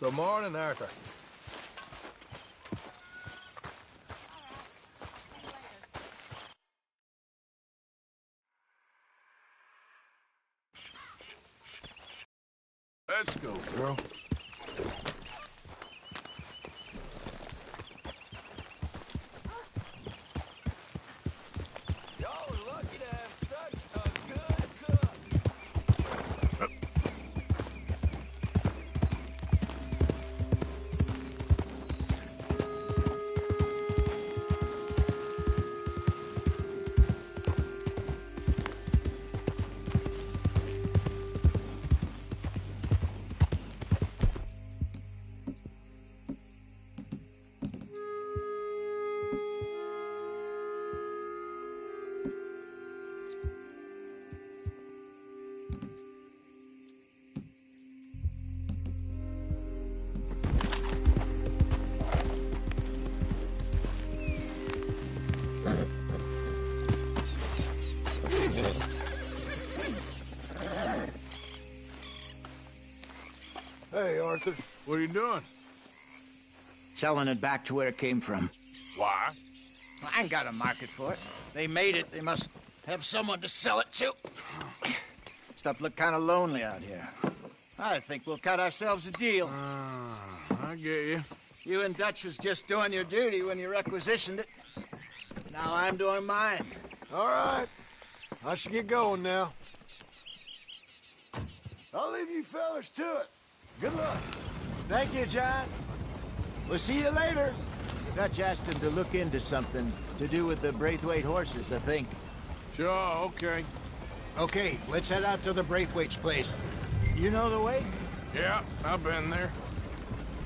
Good morning, Arthur. Let's go, girl. Hey, Arthur. What are you doing? Selling it back to where it came from. Why? I ain't got a market for it. They made it. They must have someone to sell it to. Stuff look kind of lonely out here. I think we'll cut ourselves a deal. I get you. You and Dutch was just doing your duty when you requisitioned it. Now I'm doing mine. All right. I should get going now. I'll leave you fellas to it. Good luck. Thank you, John. We'll see you later. Dutch asked him to look into something to do with the Braithwaite horses, I think. Sure, okay. Okay, let's head out to the Braithwaite's place. You know the way? Yeah, I've been there.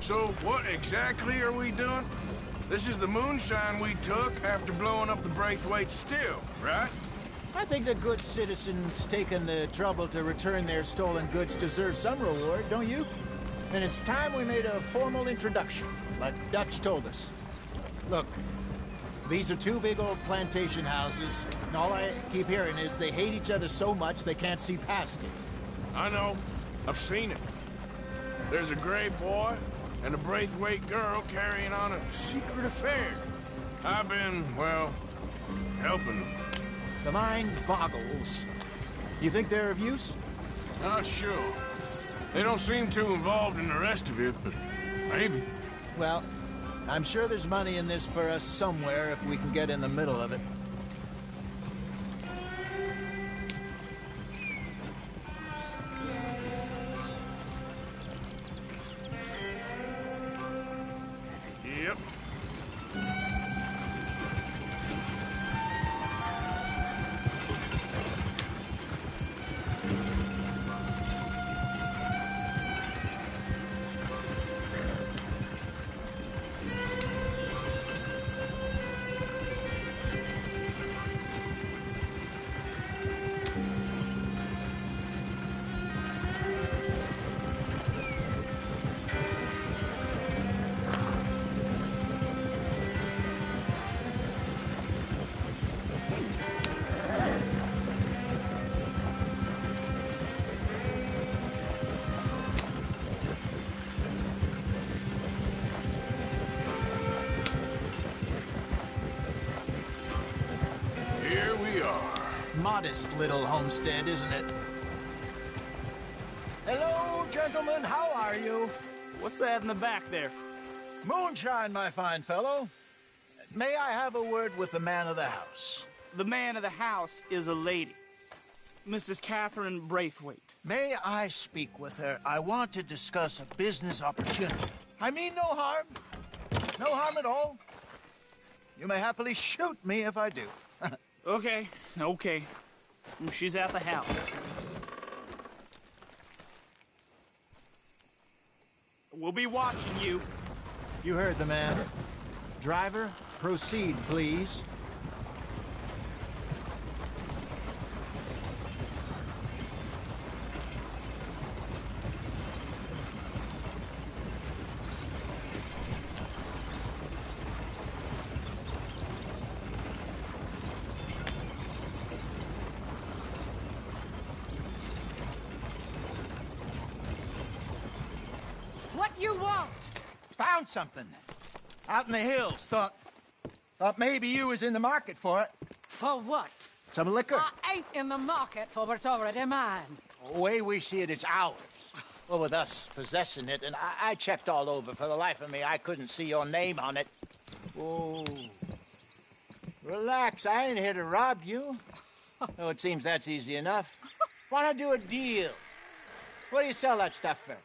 So, what exactly are we doing? This is the moonshine we took after blowing up the Braithwaite still, right? I think the good citizens taking the trouble to return their stolen goods deserve some reward, don't you? And it's time we made a formal introduction, like Dutch told us. Look, these are two big old plantation houses, and all I keep hearing is they hate each other so much they can't see past it. I know. I've seen it. There's a gray boy and a Braithwaite girl carrying on a secret affair. I've been, well, helping them. The mind boggles. You think they're of use? Not sure. They don't seem too involved in the rest of it, but maybe. Well, I'm sure there's money in this for us somewhere if we can get in the middle of it. Yep. Modest little homestead, isn't it? Hello, gentlemen. How are you? What's that in the back there? Moonshine, my fine fellow. May I have a word with the man of the house? The man of the house is a lady. Mrs. Catherine Braithwaite. May I speak with her? I want to discuss a business opportunity. I mean no harm. No harm at all. You may happily shoot me if I do. Okay. She's at the house. We'll be watching you. You heard the man. Driver, proceed, please. What you want? found something. Out in the hills. Thought maybe you was in the market for it. For what? Some liquor. I ain't in the market for what's already mine. The way we see it, it's ours. Well, with us possessing it, and I checked all over. For the life of me, I couldn't see your name on it. Oh. Relax, I ain't here to rob you. Oh, it seems that's easy enough. Why not do a deal? What do you sell that stuff for?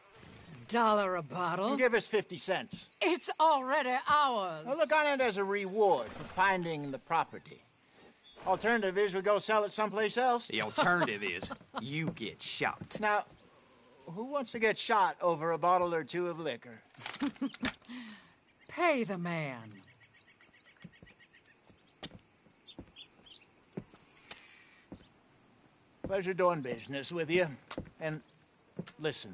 $1 a bottle? Give us 50 cents. It's already ours. Well, look on it as a reward for finding the property. Alternative is we go sell it someplace else. The alternative is you get shot. Now, who wants to get shot over a bottle or two of liquor? Pay the man. Pleasure doing business with you. And listen,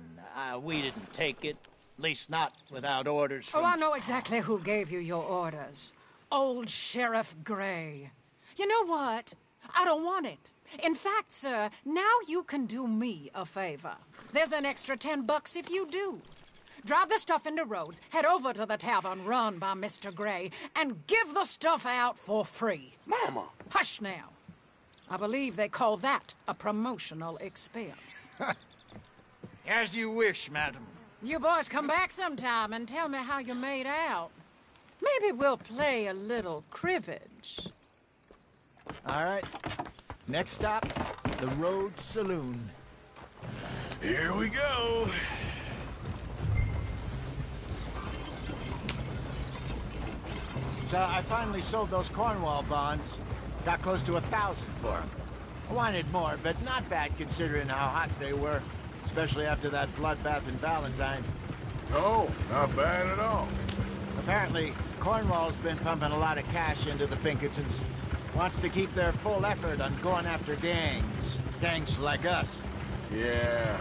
we didn't take it. At least not without orders from... Oh, I know exactly who gave you your orders. Old Sheriff Gray. You know what? I don't want it. In fact, sir, now you can do me a favor. There's an extra $10 if you do. Drive the stuff into Rhodes, head over to the tavern run by Mr. Gray, and give the stuff out for free. Mama! Hush now. I believe they call that a promotional expense. As you wish, madam. You boys come back sometime and tell me how you made out. Maybe we'll play a little cribbage. All right. Next stop, the Rhodes Saloon. Here we go. So I finally sold those Cornwall bonds. Got close to 1,000 for them. I wanted more, but not bad considering how hot they were. Especially after that bloodbath in Valentine. Oh, not bad at all. Apparently, Cornwall's been pumping a lot of cash into the Pinkertons. Wants to keep their full effort on going after gangs. Gangs like us. Yeah,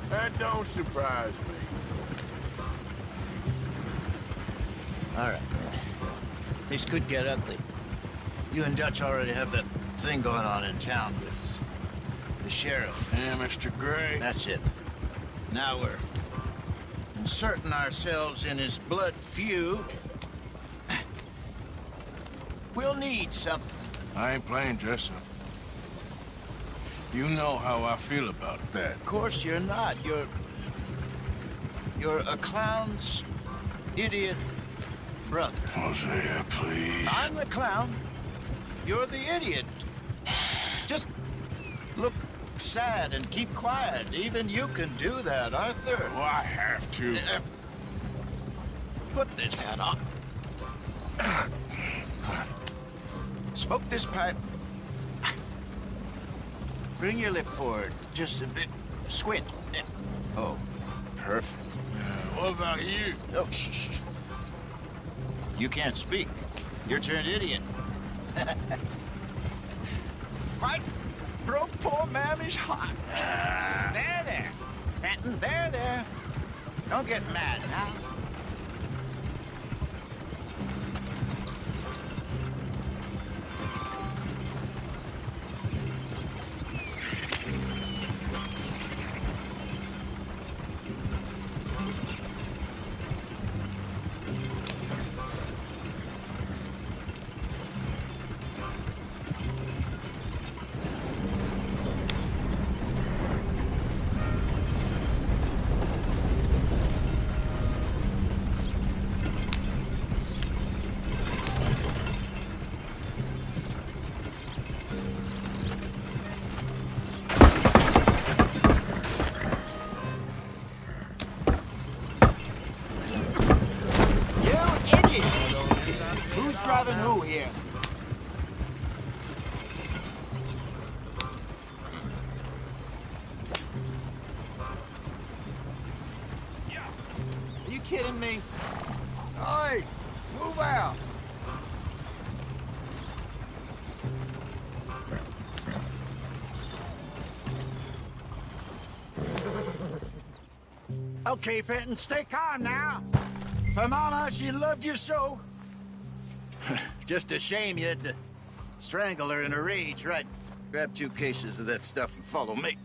that don't surprise me. All right. This could get ugly. You and Dutch already have that thing going on in town with the sheriff. Yeah, Mr. Gray. That's it. Now we're inserting ourselves in his blood feud. We'll need something. I ain't playing dress up. You know how I feel about that. Of course you're not. You're a clown's idiot brother. Hosea, please. I'm the clown. You're the idiot. Just look sad and keep quiet. Even you can do that, Arthur. Oh, I have to. Put this hat on. Smoke this pipe. Bring your lip forward just a bit. Squint. Oh, perfect. What about you? Oh, shh. You can't speak. You're turned idiot. Right? Broke poor mammy's heart. There. Fenton, there. Don't get mad now. Driving who here? Are you kidding me? Hey, move out. Okay, Fenton, stay calm now. For Mama, she loved you so. Just a shame you had to strangle her in a rage, right? Grab 2 cases of that stuff and follow me.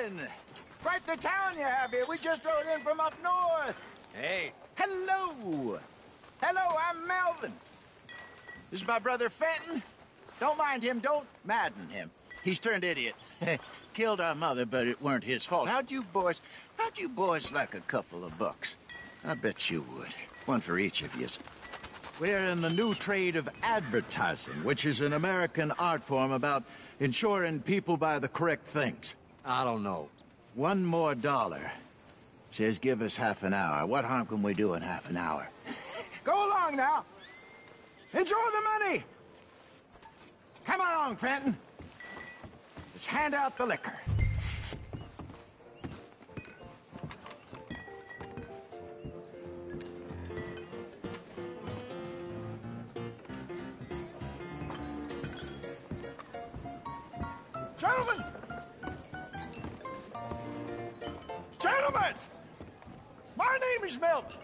Gentlemen, quite the town you have here. We just rode in from up north. Hey. Hello. Hello, I'm Melvin. This is my brother Fenton. Don't mind him, don't madden him. He's turned idiot. Killed our mother, but it weren't his fault. How'd you boys like a couple of bucks? I bet you would. One for each of you. We're in the new trade of advertising, which is an American art form about ensuring people buy the correct things. I don't know. $1 more. Says give us half an hour. What harm can we do in half an hour? Go along now. Enjoy the money. Come along, Fenton. Let's hand out the liquor. Gentlemen! Gentlemen! My name is Melvin.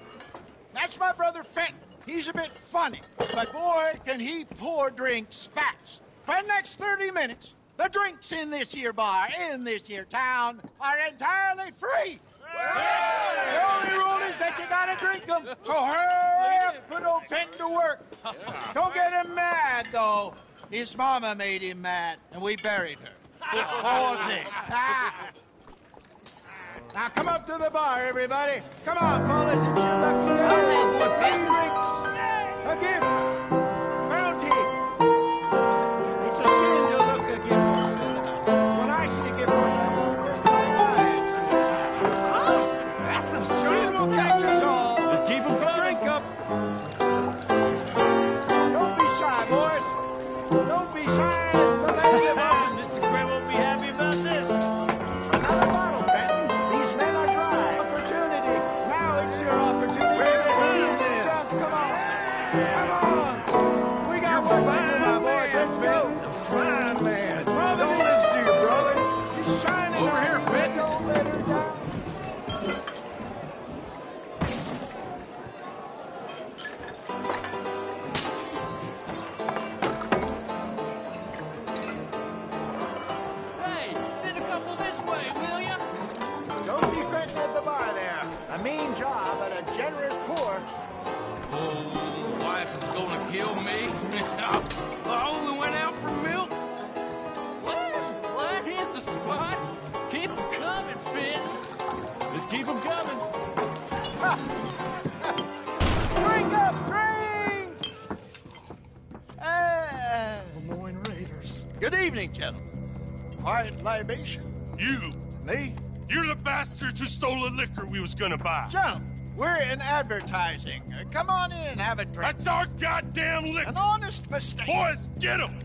That's my brother Fenton. He's a bit funny, but boy, can he pour drinks fast. For the next 30 minutes, the drinks in this here bar, in this here town, are entirely free. The only rule is that you gotta drink them. So hurry up, put old Fenton to work. Don't get him mad, though. His mama made him mad, and we buried her. Poor thing. Now come up to the bar, everybody. Come on, fellas, it's your lucky day. Free drinks. A gift. Bounty. It's a sin to look a gift. When I see a gift, That's some sin will catch us all. Let's keep them going. Drink up. Don't be shy, boys. Don't be shy. It's the land of Mr. Gray won't be happy about this. another bottle, Fenton. These men are dry. Opportunity. Now it's your opportunity. Come on. Come on. We got work to do, my boys. Let's go. A fine man. Brother, Don't listen to your brother. he's shining. Over here, Fenton. Don't let her down. Hey, send a couple this way, will ya? Go see Fenton at the bar there. A mean job, but a generous pour. Oh, wife is gonna kill me. I only went out for milk. Well, here's the spot. Keep 'em coming, Finn. Let's keep them coming. Drink up, drink! Lemoyne Raiders. Good evening, gentlemen. Quiet libation. You! Me? You're the bastards who stole the liquor we was gonna buy. Gentlemen, we're in advertising. Come on in and have a drink. That's our goddamn liquor! An honest mistake. Boys, get him!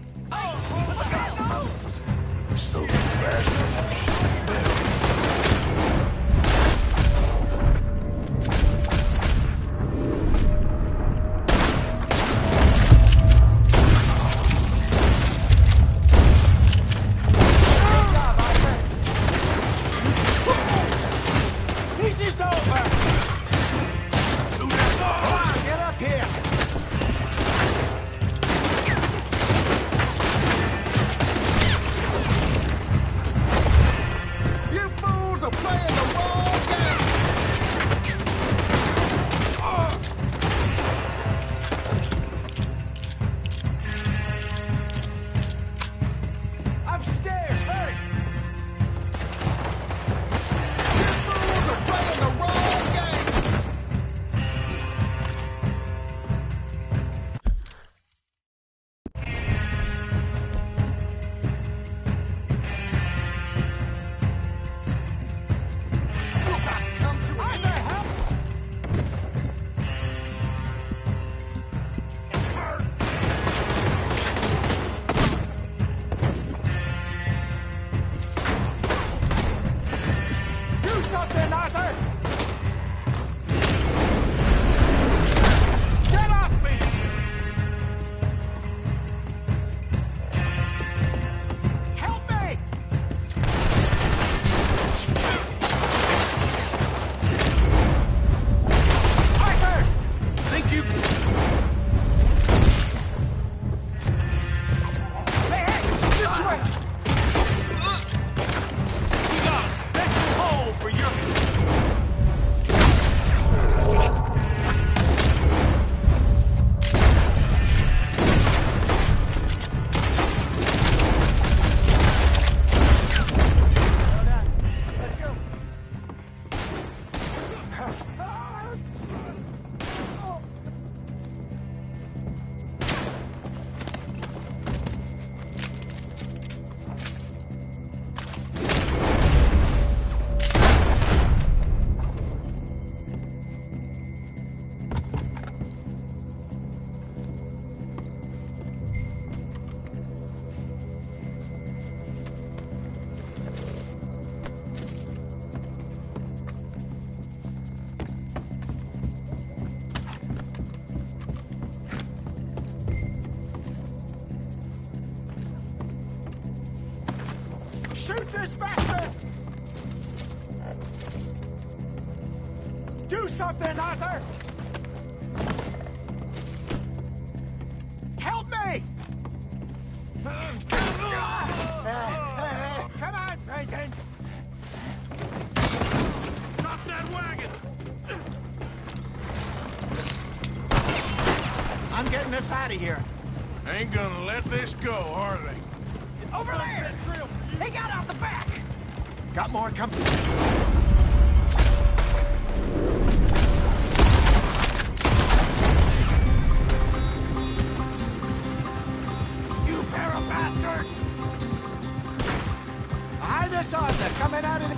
This is over. Come on, get up here. You Shoot this bastard! Do something, Arthur! Help me! Come on, Bacon! Stop that wagon! I'm getting us out of here. Ain't gonna let this go, are they? Over there! They got out the back! Got more company. You pair of bastards! Behind us, Arthur, coming out of the...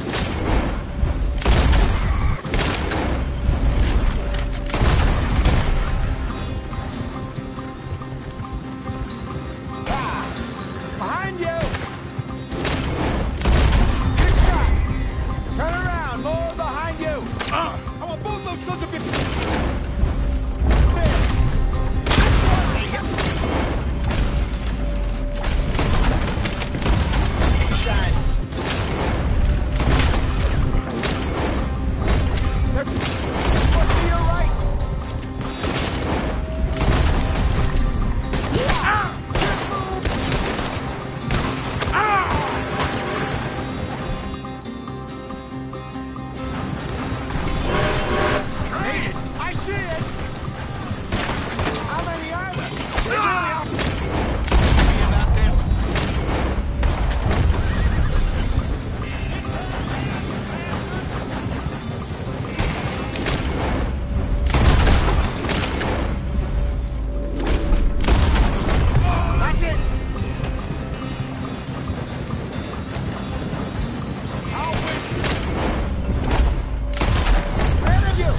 Behind you! Good shot! Turn around, more behind you! I want both those sons of bitches! Shine. Look to your right! I see it! How many are there? They really are... Tell me about this. That's it! I'll win! Ahead of you!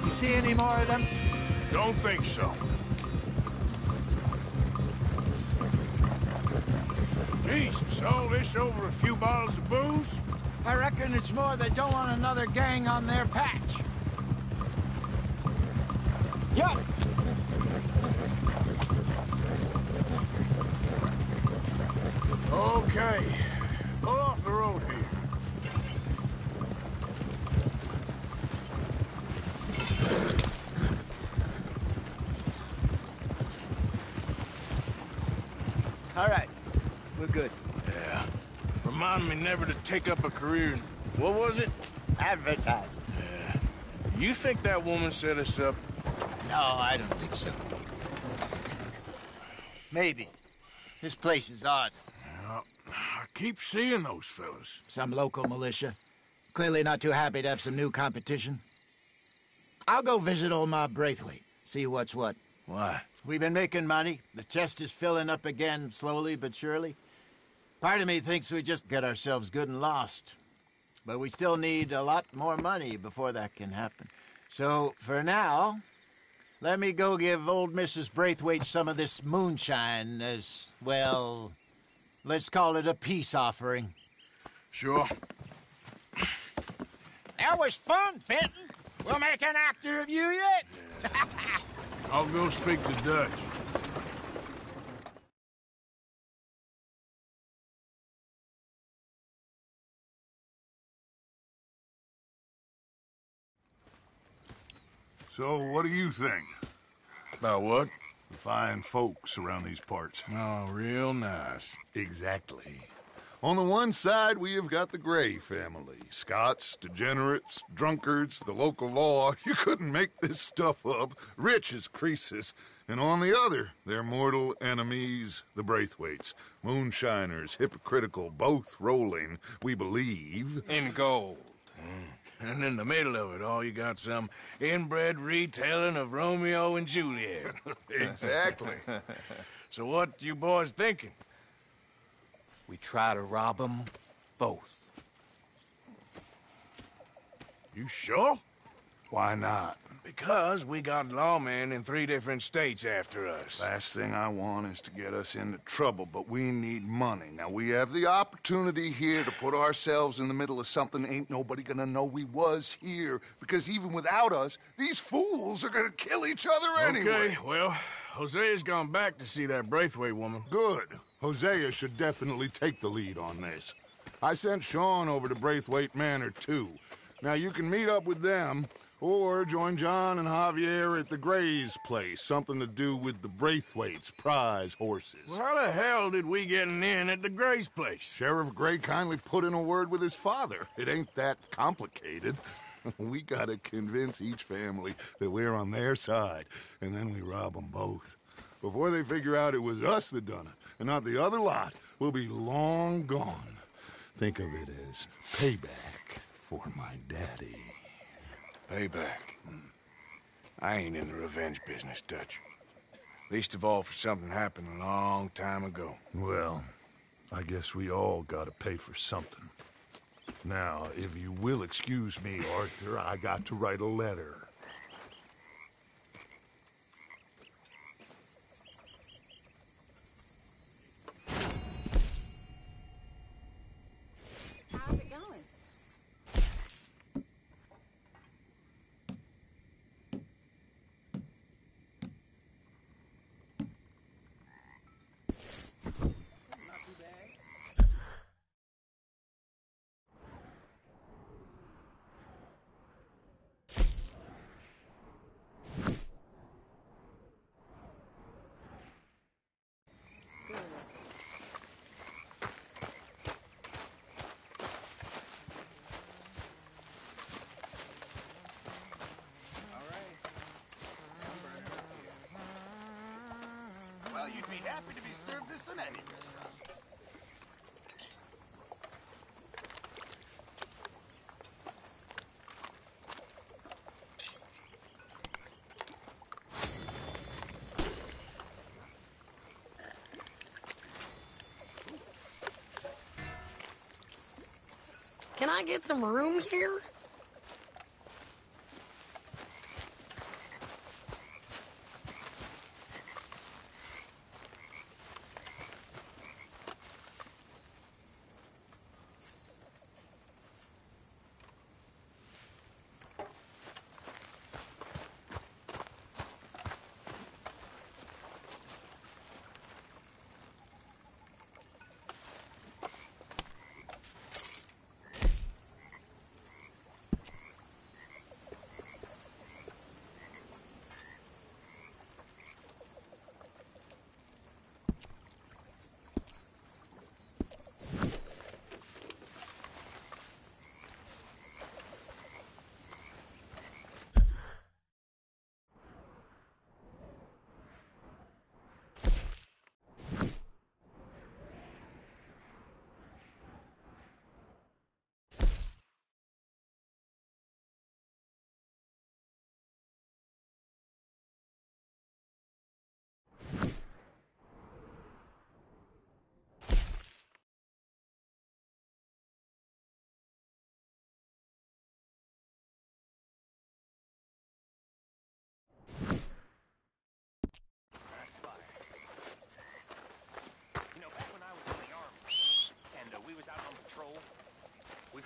You see any more of them? Don't think so. Jesus, all this over a few bottles of booze? I reckon it's more they don't want another gang on their patch. Yup. Okay. Pull off the road here. All right. We're good. Yeah. Remind me never to take up a career in... What was it? Advertising. You think that woman set us up? No, I don't think so. Maybe. This place is odd. I keep seeing those fellas. Some local militia. Clearly not too happy to have some new competition. I'll go visit old Ma Braithwaite. See what's what. Why? We've been making money. The chest is filling up again, slowly but surely. Part of me thinks we just get ourselves good and lost. But we still need a lot more money before that can happen. So, for now, let me go give old Mrs. Braithwaite some of this moonshine as, well, let's call it a peace offering. Sure. That was fun, Fenton. We'll make an actor of you yet. I'll go speak to Dutch. So, what do you think? About what? The fine folks around these parts. Oh, real nice. Exactly. On the one side, we have got the Gray family. Scots, degenerates, drunkards, the local law. You couldn't make this stuff up. Rich as Croesus. And on the other, their mortal enemies, the Braithwaites. Moonshiners, hypocritical, both rolling, we believe. In gold. And in the middle of it all, you got some inbred retelling of Romeo and Juliet. Exactly. So what you boys thinking? We try to rob them both. You sure? Why not? Because we got lawmen in 3 different states after us. Last thing I want is to get us into trouble, but we need money. Now, we have the opportunity here to put ourselves in the middle of something ain't nobody gonna know we was here, because even without us, these fools are gonna kill each other anyway. Okay, well, Hosea's gone back to see that Braithwaite woman. Good. Hosea should definitely take the lead on this. I sent Sean over to Braithwaite Manor, too. Now, you can meet up with them, or join John and Javier at the Gray's place. Something to do with the Braithwaite's prize horses. Well, how the hell did we get in at the Gray's place? Sheriff Gray kindly put in a word with his father. It ain't that complicated. We gotta convince each family that we're on their side, and then we rob them both. Before they figure out it was us that done it, and not the other lot, we'll be long gone. Think of it as payback for my daddy. Payback. I ain't in the revenge business, Dutch. Least of all for something happened a long time ago. Well, I guess we all gotta pay for something. Now, if you will excuse me, Arthur, I got to write a letter. How's it going? Well, you'd be happy to be served this in any restaurant. Can I get some room here?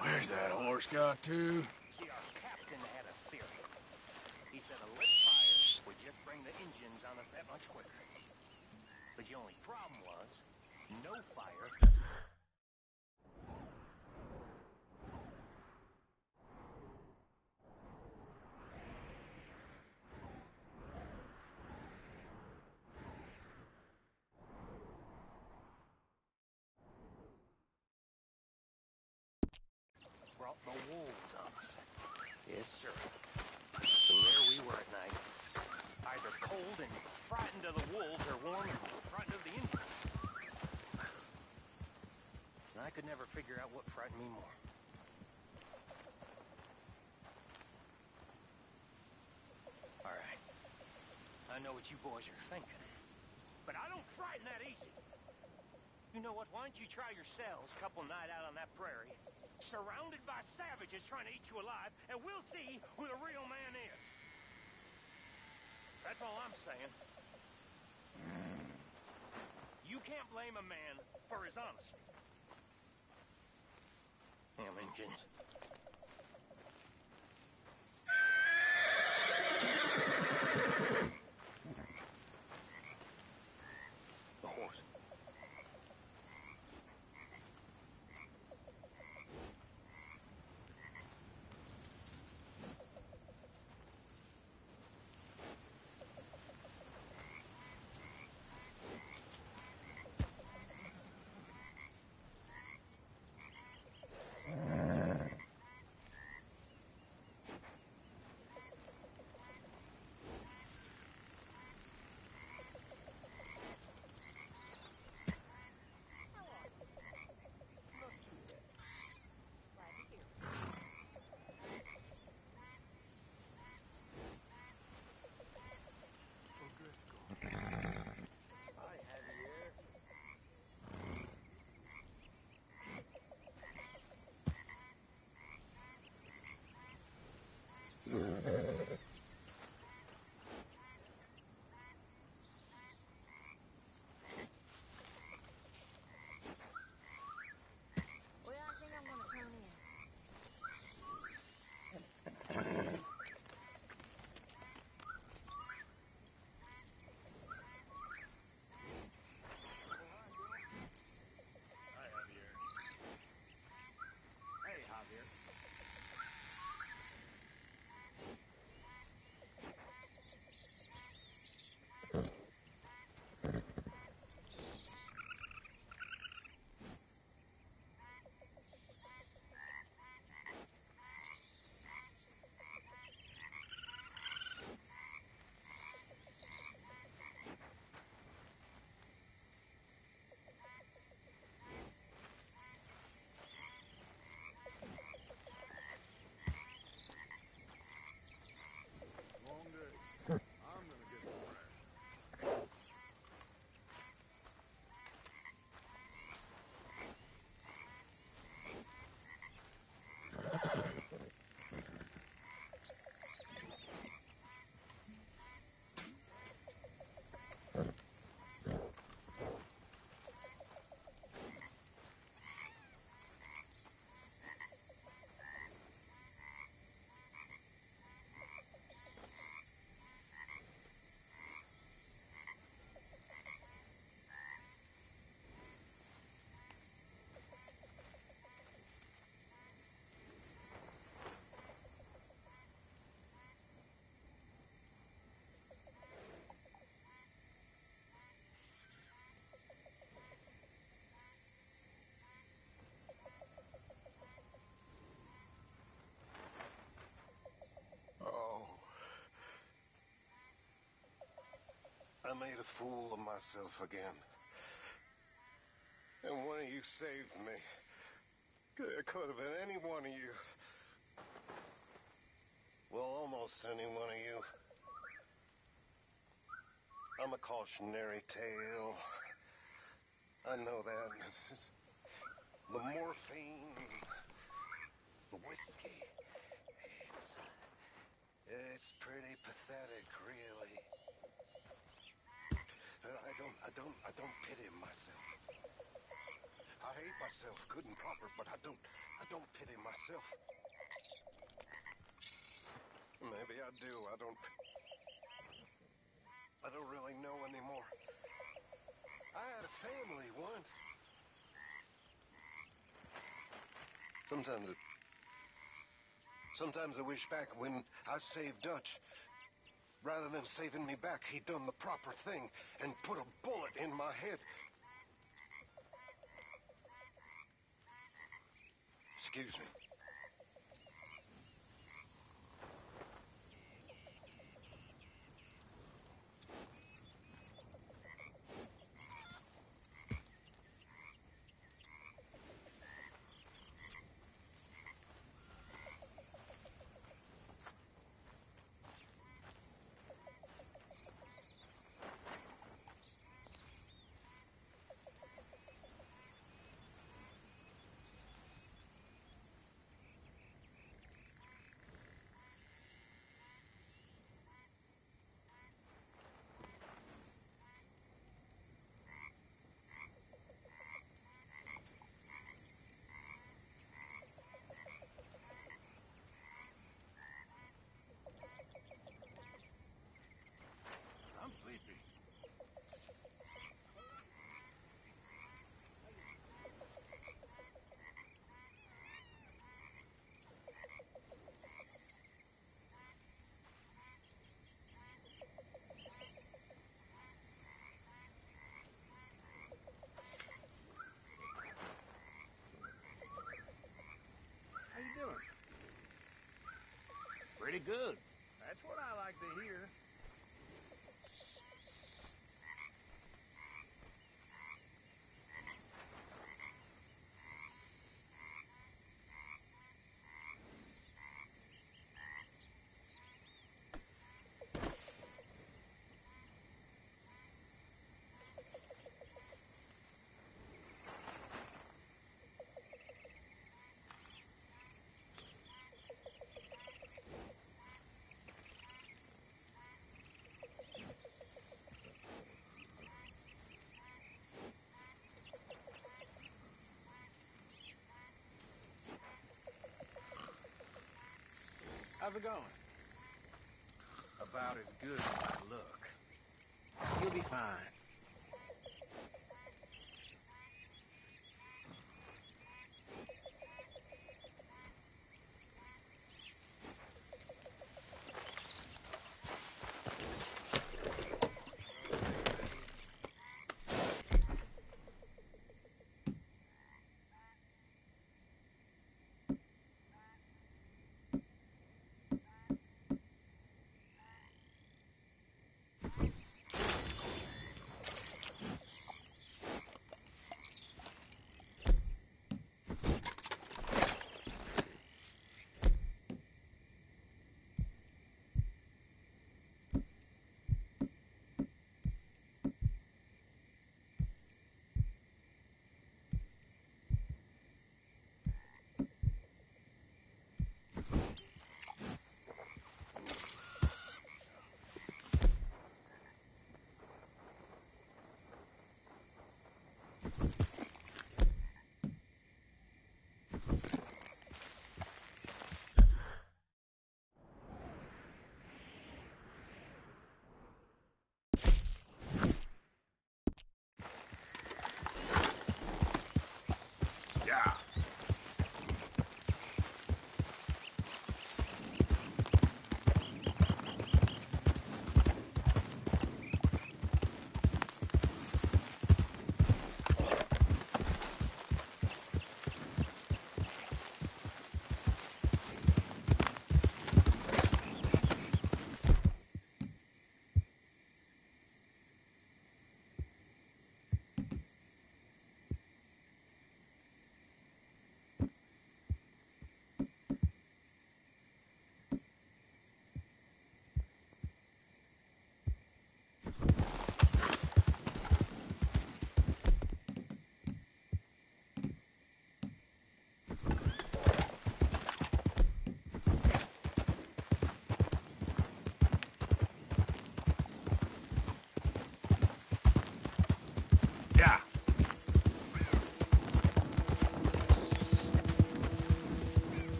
Where's that horse got to? See, our captain had a theory. He said a lit fire would just bring the engines on us that much quicker. But the only problem was, no fire. Brought the wolves on us. Yes, sir. So there we were at night, either cold and frightened of the wolves or warm and frightened of the Indians. And I could never figure out what frightened me more. All right. I know what you boys are thinking, but I don't frighten that easy. You know what? Why don't you try yourselves a couple night out on that prairie, surrounded by savages trying to eat you alive, and we'll see who the real man is. That's all I'm saying. You can't blame a man for his honesty. Damn engines. The horse. Well, I think I'm gonna turn in. Hey, Javier. Long day. I'm gonna get some rest. Oh. I made a fool of myself again. And one of you saved me. It could have been any one of you. Well, almost any one of you. I'm a cautionary tale. I know that. The morphine, the whiskey, it's pretty pathetic, really. But I don't pity myself. I hate myself, good and proper, but I don't pity myself. Maybe I do. I don't really know anymore. I had a family once. Sometimes I wish back when I saved Dutch. Rather than saving me back, he'd done the proper thing and put a bullet in my head. Excuse me. pretty good. That's what I like to hear. How's it going? About as good as I look. You'll be fine.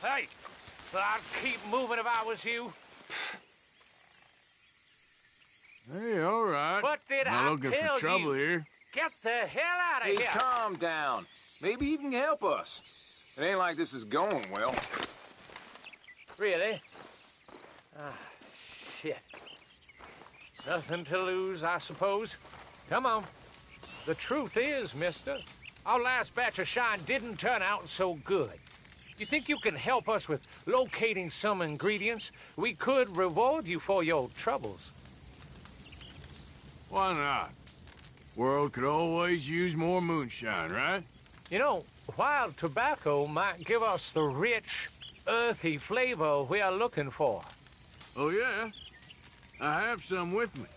Hey, I'd keep moving if I was you. Hey, all right. What did Not I looking tell for trouble you? here. Get the hell out of Hey, here. calm down. Maybe you can help us. It ain't like this is going well. Really? Ah, shit. Nothing to lose, I suppose. Come on. The truth is, mister, our last batch of shine didn't turn out so good. You think you can help us with locating some ingredients? We could reward you for your troubles. Why not? World could always use more moonshine, right? You know, wild tobacco might give us the rich, earthy flavor we are looking for. Oh, yeah? I have some with me.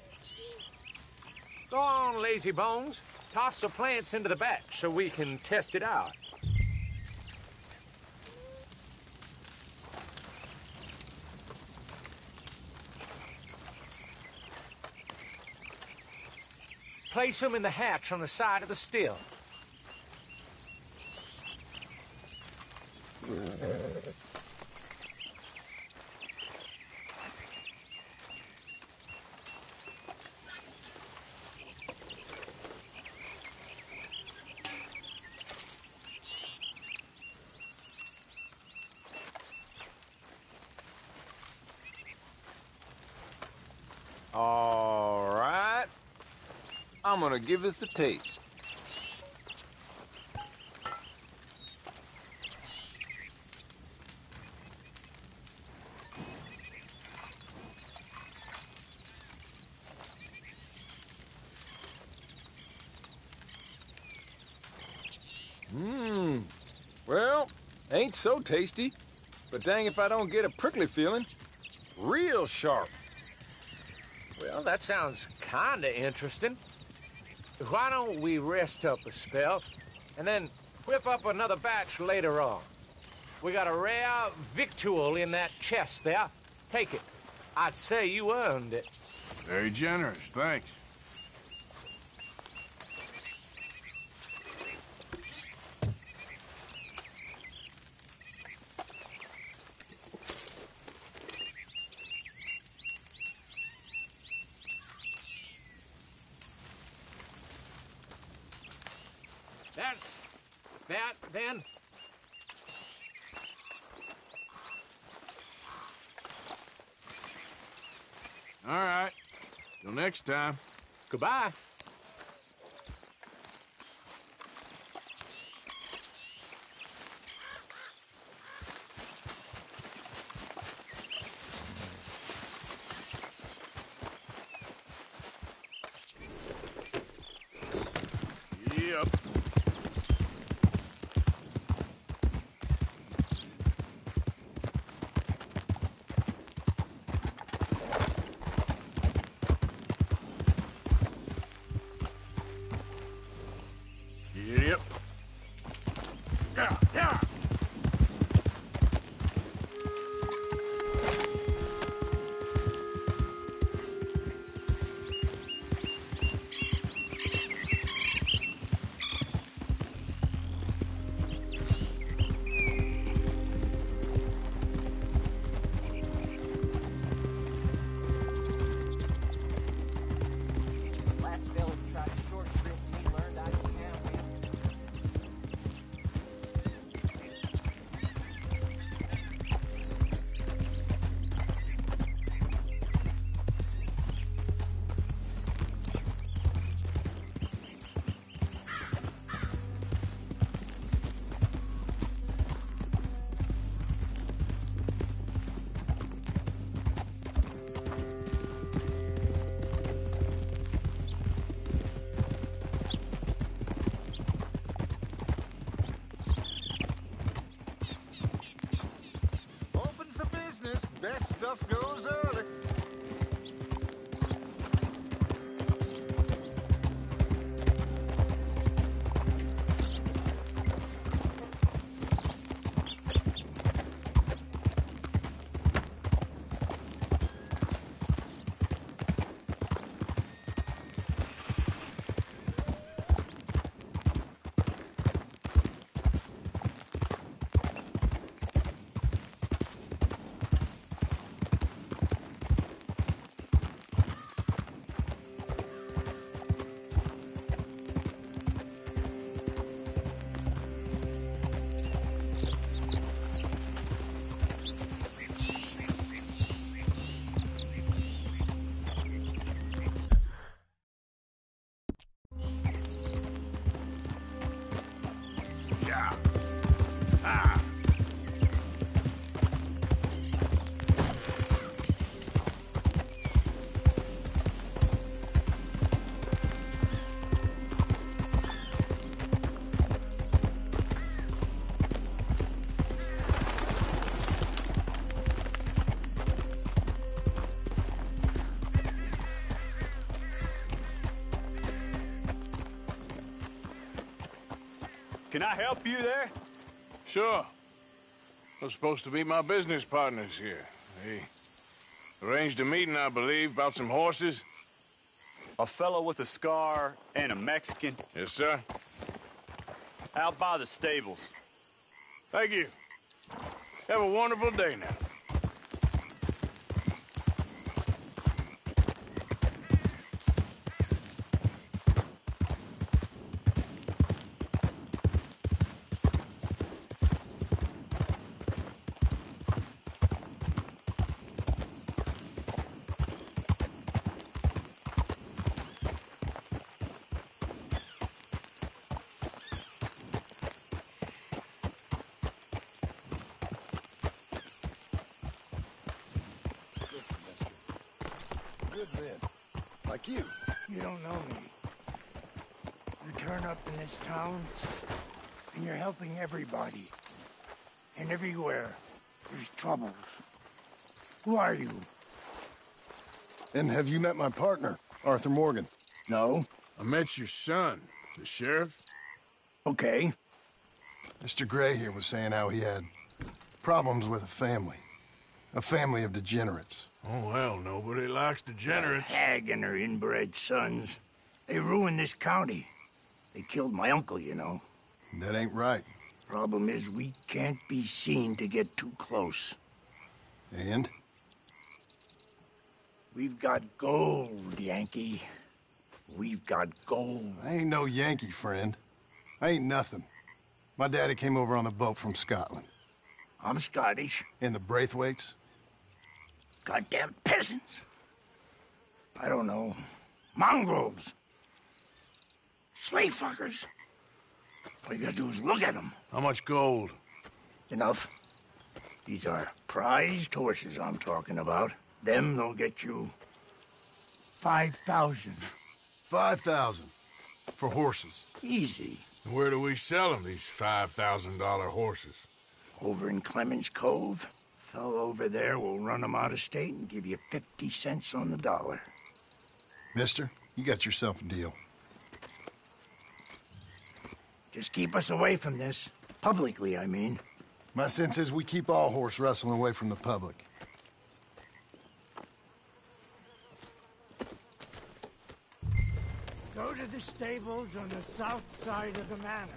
Go on, lazy bones. Toss the plants into the batch so we can test it out. Place them in the hatch on the side of the still. All right. I'm gonna give this a taste. Well, ain't so tasty, but dang if I don't get a prickly feeling. Real sharp. Well, that sounds kinda interesting. Why don't we rest up a spell, and then whip up another batch later on? We got a rare victual in that chest there. Take it. I'd say you earned it. Very generous, thanks. That's that, then. All right. Till next time. Goodbye. Yep. Yep. Yeah, yeah. Last fella who tried to short shrift me learned I can't win. Open for business. Best stuff goes early. Yeah. Ah. Can I help you there? Sure. They're supposed to be my business partners here. They arranged a meeting, I believe, about some horses. A fellow with a scar and a Mexican Yes, sir. out by the stables. Thank you. Have a wonderful day now. good men. Like you. You don't know me. You turn up in this town, and you're helping everybody. And everywhere, there's troubles. Who are you? And have you met my partner, Arthur Morgan? No. I met your son, the sheriff. Okay. Mr. Gray here was saying how he had problems with a family of degenerates. Oh, well, nobody likes degenerates. That hag and her inbred sons. They ruined this county. They killed my uncle, you know. That ain't right. Problem is, we can't be seen to get too close. And? We've got gold, Yankee. We've got gold. I ain't no Yankee, friend. I ain't nothing. My daddy came over on the boat from Scotland. I'm Scottish. And the Braithwaites? Goddamn peasants. I don't know. Mongrels. Slave fuckers. All you gotta do is look at them. How much gold? Enough. These are prized horses I'm talking about. Them, they'll get you 5,000. 5,000 for horses. Easy. And where do we sell them, these $5,000 horses? Over in Clemens Cove. Fellow over there will run them out of state and give you 50 cents on the dollar. Mister, you got yourself a deal. Just keep us away from this. Publicly, I mean. My sense is we keep all horse wrestling away from the public. Go to the stables on the south side of the manor.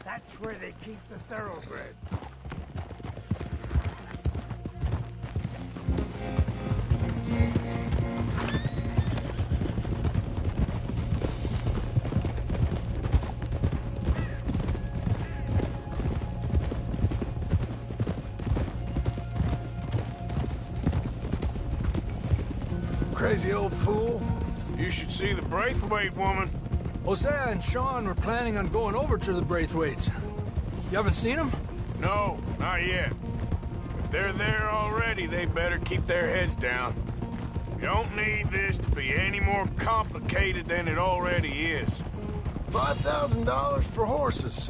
That's where they keep the thoroughbred. Crazy old fool. You should see the Braithwaite woman. Hosea and Sean were planning on going over to the Braithwaites. You haven't seen them? No, not yet. If they're there already, they better keep their heads down. You don't need this to be any more complicated than it already is. $5,000 for horses.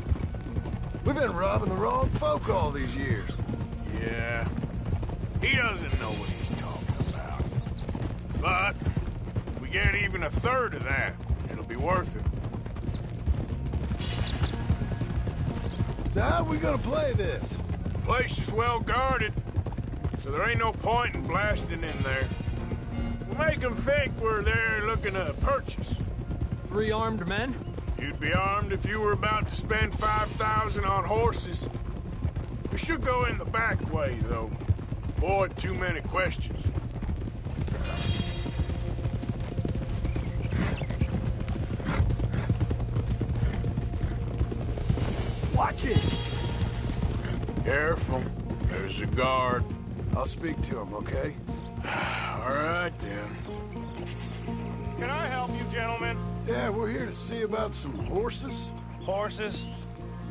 We've been robbing the wrong folk all these years. Yeah. He doesn't know what he's talking about. But if we get even a third of that, it'll be worth it. So how are we gonna play this? The place is well guarded, so there ain't no point in blasting in there. We'll make them think we're there looking to purchase. 3 armed men? You'd be armed if you were about to spend 5,000 on horses. We should go in the back way, though. Avoid too many questions. Watch it! Careful. There's a guard. I'll speak to him, okay? All right, then. Can I help you, gentlemen? Yeah, we're here to see about some horses. Horses?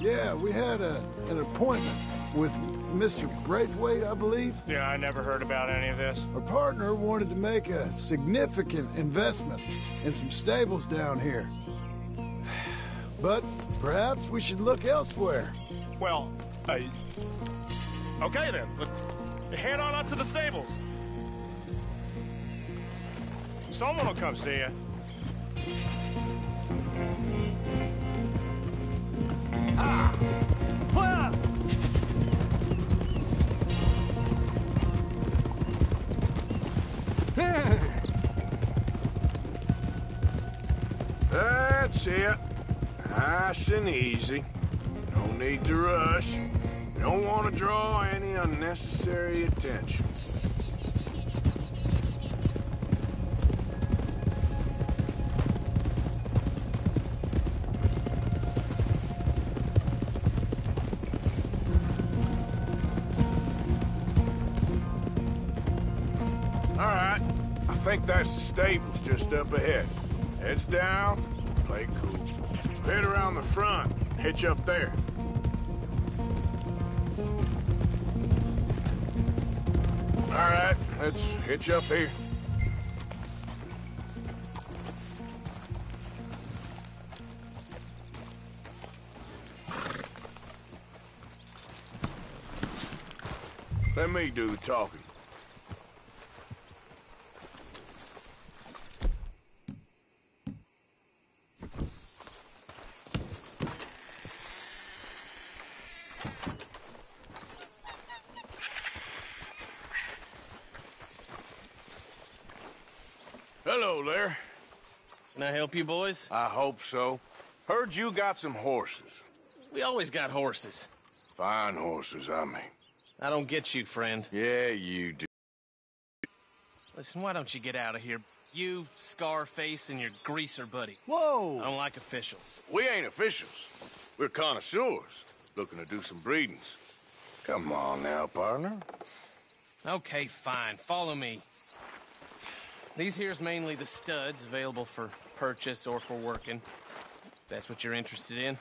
Yeah, we had an appointment with Mr. Braithwaite, I believe. Yeah, I never heard about any of this. Our partner wanted to make a significant investment in some stables down here. But perhaps we should look elsewhere. Well, okay then. Let's head on up to the stables. Someone will come see you. That's it. Nice and easy. No need to rush. Don't want to draw any unnecessary attention. All right. I think that's the stables just up ahead. Heads down, play cool. Head around the front, hitch up there. All right, let's hitch up here. Let me do the talking. Hello there. Can I help you, boys? I hope so. Heard you got some horses. We always got horses. Fine horses, I mean. I don't get you, friend. Yeah, you do. Listen, why don't you get out of here? You, Scarface, and your greaser buddy. Whoa! I don't like officials. We ain't officials. We're connoisseurs, looking to do some breedings. Come on now, partner. Okay, fine. Follow me. These here's mainly the studs available for purchase or for working. If that's what you're interested in.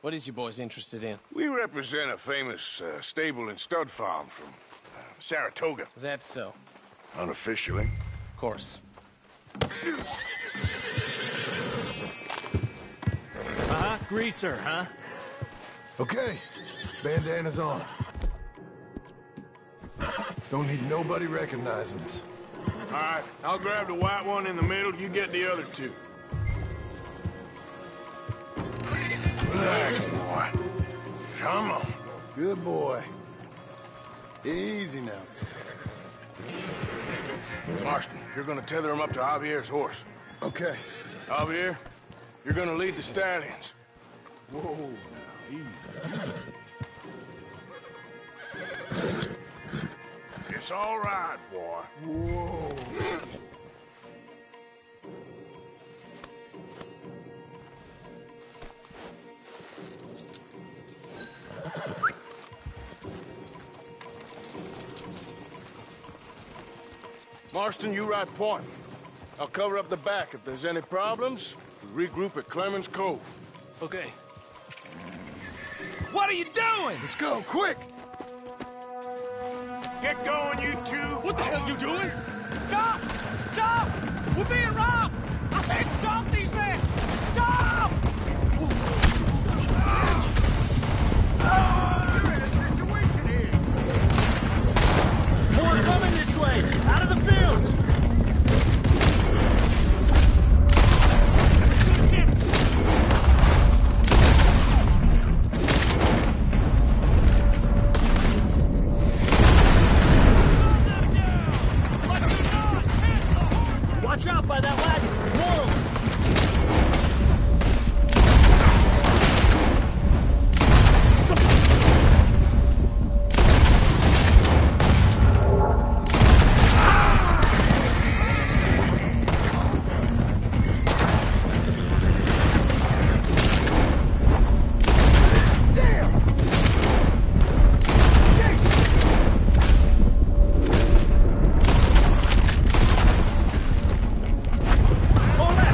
What is you boys interested in? We represent a famous stable and stud farm from Saratoga. Is that so? Unofficially. Of course. Greaser, huh? Okay, bandana's on. Don't need nobody recognizing us. All right, I'll grab the white one in the middle. You get the other two. Relax, boy. Come on. Good boy. Easy now. Marston, you're gonna tether him up to Javier's horse. Okay. Javier, you're gonna lead the stallions. Whoa, now, easy. It's all right, boy. Whoa. Marston, you ride point. I'll cover up the back. If there's any problems, we regroup at Clemens Cove. Okay. What are you doing? Let's go, quick! Get going, you two! What the hell are you doing? Stop! Stop! We're being robbed! I said stop these men! Stop! More coming this way! Out of the fields! Watch out by that wagon! Whoa! Hold that!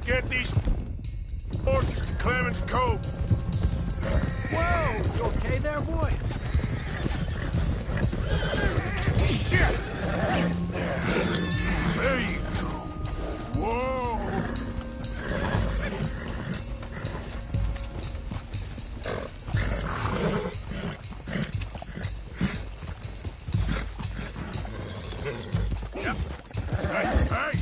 get these horses to Clemens Cove. Whoa! You okay there, boy? Shit! There you go. Whoa! Yep. Hey, hey!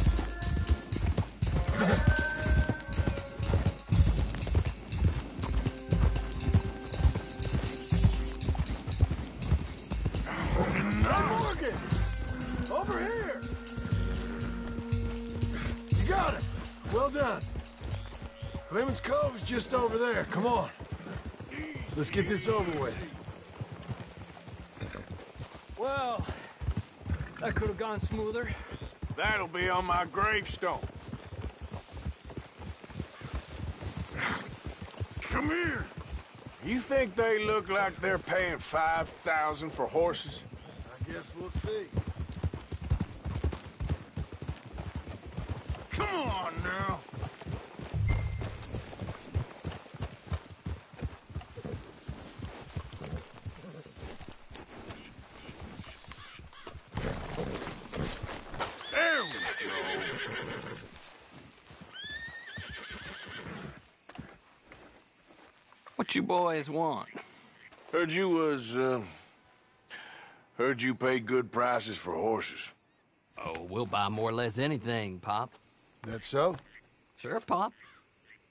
Morgan! Over here! You got him! Well done. Clemens Cove's just over there. Come on. Let's get this over with. Well, that could have gone smoother. That'll be on my gravestone. Come here. You think they look like they're paying $5,000 for horses? I guess we'll see. Come on now. There we go. What you boys want? Heard you pay good prices for horses. Oh, we'll buy more or less anything, Pop. That so? Sure, Pop.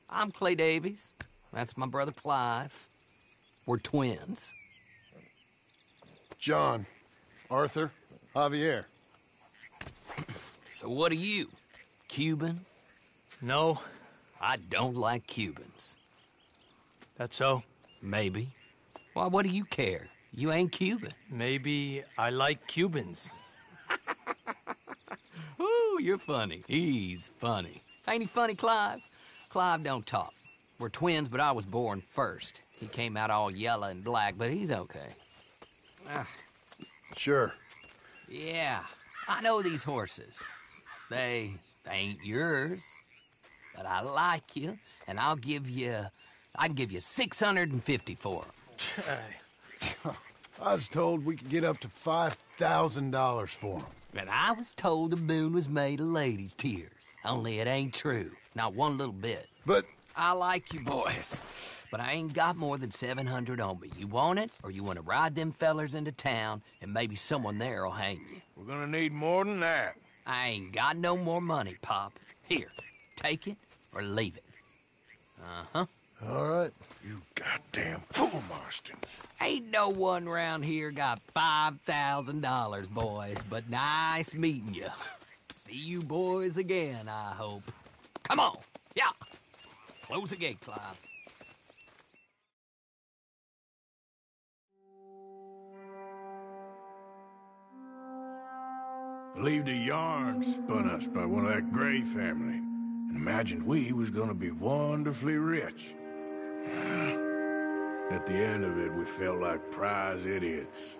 I'm Clay Davies. That's my brother Clive. We're twins. John, Arthur, Javier. So what are you? Cuban? No. I don't like Cubans. That so? Maybe. Why, what do you care? You ain't Cuban. Maybe I like Cubans. Ooh, you're funny. He's funny. Ain't he funny, Clive? Clive don't talk. We're twins, but I was born first. He came out all yellow and black, but he's okay. Sure. Yeah, I know these horses. They ain't yours, but I like you, and I can give you $650 for them. I was told we could get up to $5,000 for them. And I was told the moon was made of ladies' tears. Only it ain't true. Not one little bit. But I like you boys, but I ain't got more than $700 on me. You want it, or you want to ride them fellers into town, and maybe someone there'll hang you? We're gonna need more than that. I ain't got no more money, Pop. Here, take it or leave it. Uh-huh. All right. You goddamn fool, Marston. Ain't no one round here got $5,000, boys, but nice meeting you. See you boys again, I hope. Come on. Yeah. Close the gate, Clive. Believed a yarn spun us by one of that Gray family, and imagined we was gonna be wonderfully rich. At the end of it, we felt like prize idiots.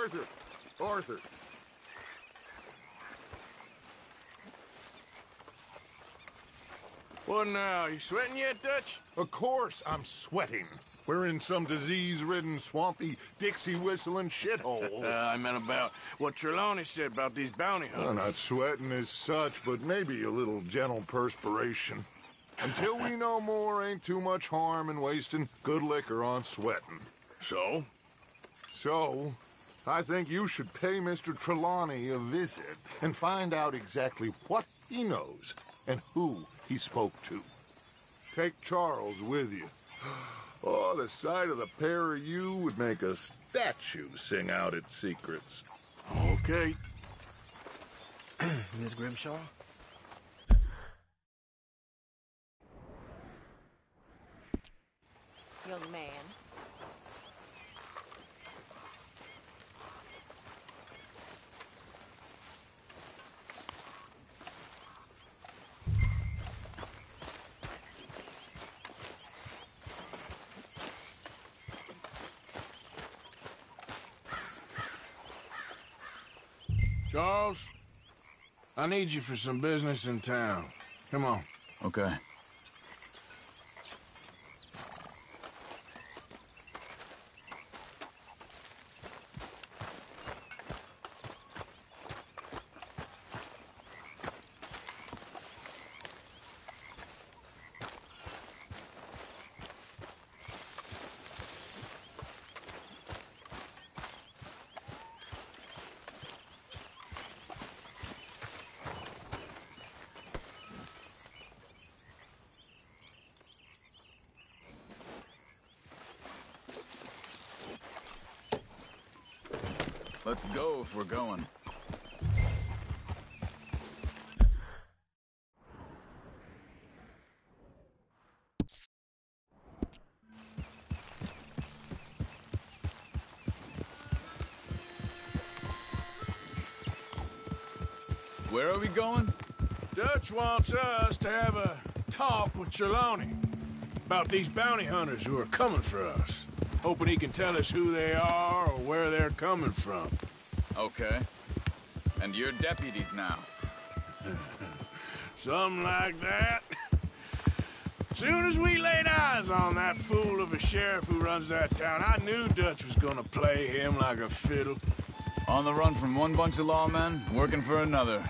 Arthur! Arthur! What now? You sweating yet, Dutch? Of course I'm sweating. We're in some disease-ridden, swampy, Dixie-whistling shithole. I meant about what Trelawney said about these bounty hunters. Well, not sweating as such, but maybe a little gentle perspiration. Until we know more, ain't too much harm in wasting good liquor on sweating. So? So, I think you should pay Mr. Trelawney a visit and find out exactly what he knows and who he spoke to. Take Charles with you. Oh, the sight of the pair of you would make a statue sing out its secrets. Okay. Miss Grimshaw? Young man. Charles, I need you for some business in town. Come on. Okay. Let's go if we're going. Where are we going? Dutch wants us to have a talk with Trelawney about these bounty hunters who are coming for us. Hoping he can tell us who they are or where they're coming from. Okay. And you're deputies now. Something like that. Soon as we laid eyes on that fool of a sheriff who runs that town, I knew Dutch was gonna play him like a fiddle. On the run from one bunch of lawmen, working for another.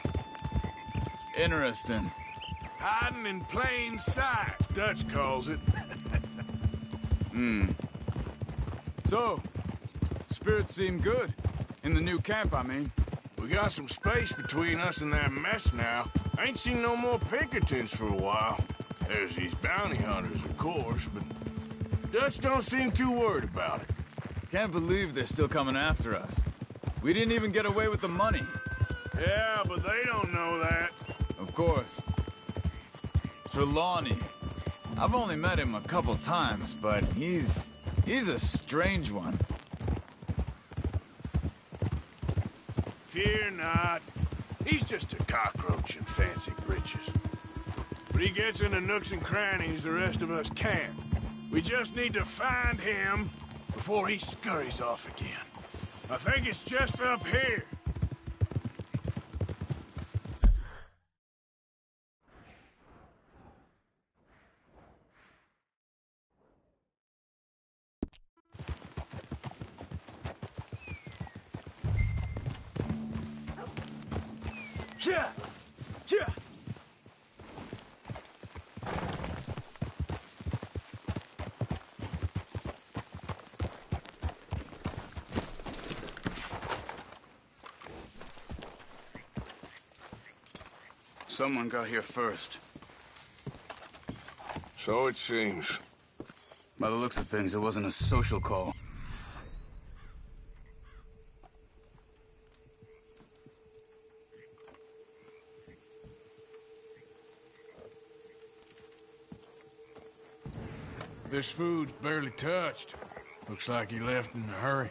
Interesting. Hiding in plain sight, Dutch calls it. So, spirits seem good. In the new camp, I mean. We got some space between us and that mess now. I ain't seen no more Pinkertons for a while. There's these bounty hunters, of course, but Dutch don't seem too worried about it. Can't believe they're still coming after us. We didn't even get away with the money. Yeah, but they don't know that. Of course. Trelawney. I've only met him a couple times, but he's a strange one. Fear not. He's just a cockroach in fancy breeches. But he gets into nooks and crannies the rest of us can't. We just need to find him before he scurries off again. I think it's just up here. Yeah! Yeah! Someone got here first. So it seems. By the looks of things, it wasn't a social call. This food's barely touched. Looks like he left in a hurry.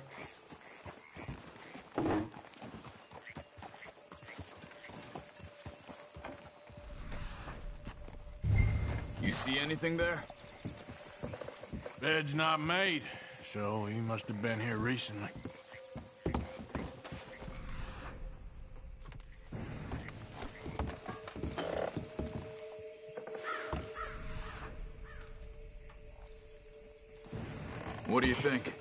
You see anything there? Bed's not made, so he must have been here recently. What do you think?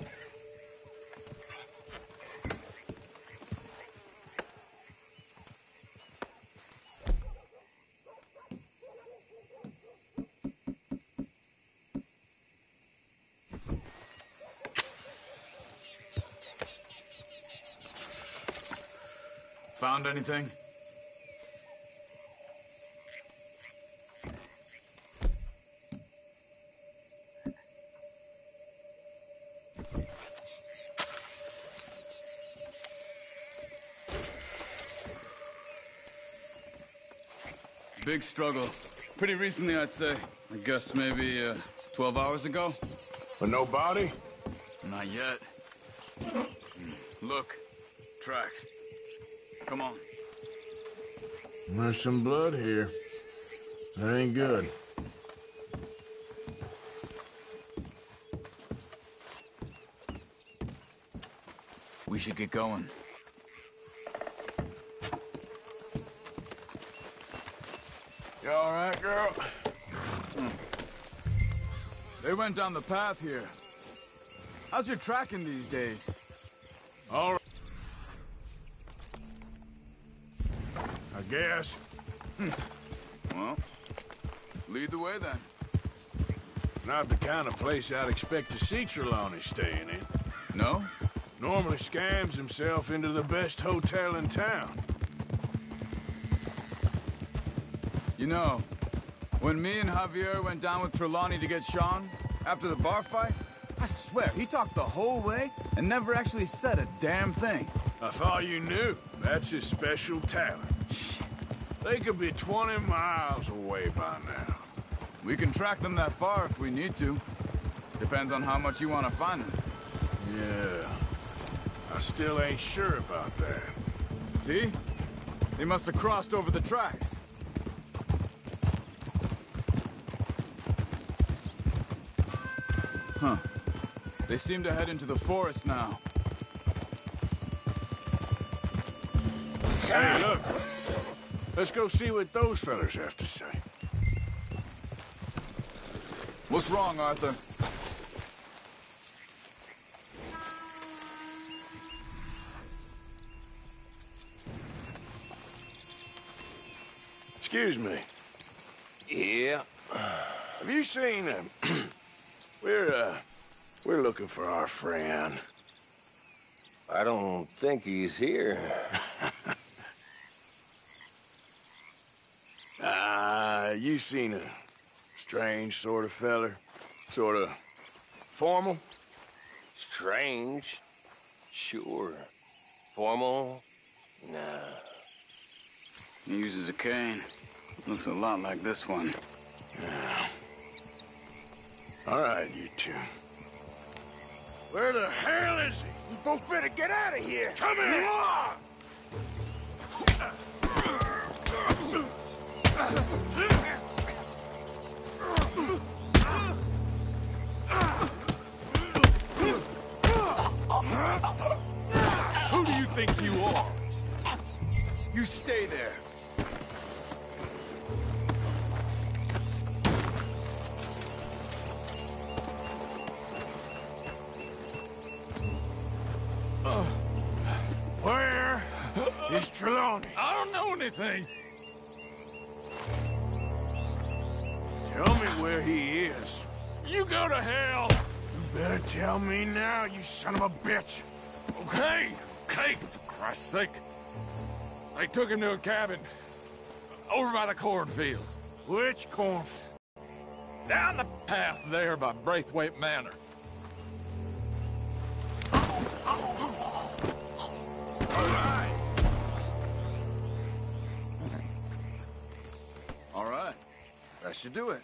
Found anything? Big struggle. Pretty recently, I'd say. I guess maybe 12 hours ago. But no body? Not yet. Look. Tracks. Come on. There's some blood here. That ain't good. We should get going. You all right, girl? They went down the path here. How's your tracking these days? All right. I guess. Well, lead the way then. Not the kind of place I'd expect to see Trelawney staying in. No? Normally scams himself into the best hotel in town. You know, when me and Javier went down with Trelawney to get Sean, after the bar fight, I swear, he talked the whole way and never actually said a damn thing. I thought you knew. That's his special talent. They could be 20 miles away by now. We can track them that far if we need to. Depends on how much you want to find them. Yeah. I still ain't sure about that. See? They must have crossed over the tracks. Huh. They seem to head into the forest now. Hey, look. Let's go see what those fellas have to say. What's wrong, Arthur? Excuse me. Yeah? Have you seen him? We're looking for our friend. I don't think he's here. You seen a strange sort of feller? Sort of formal? Strange? Sure. Formal? Nah. He uses a cane. Looks a lot like this one. Yeah. All right, you two. Where the hell is he? You both better get out of here! Come here! Who do you think you are? You stay there. Where is Trelawney? I don't know anything. Tell me where he is. You go to hell. You better tell me now, you son of a bitch. Okay, for Christ's sake. They took him to a cabin over by the cornfields. Which cornfield? Down the path there by Braithwaite Manor. All right. That should do it.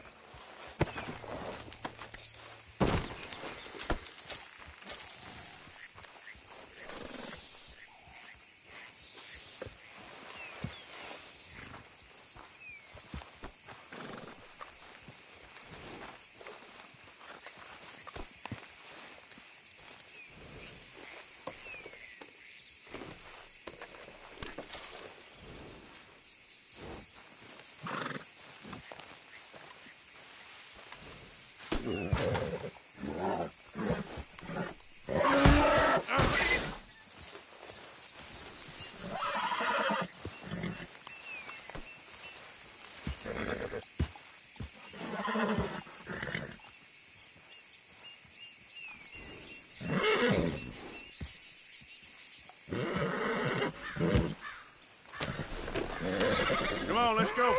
on, let's go.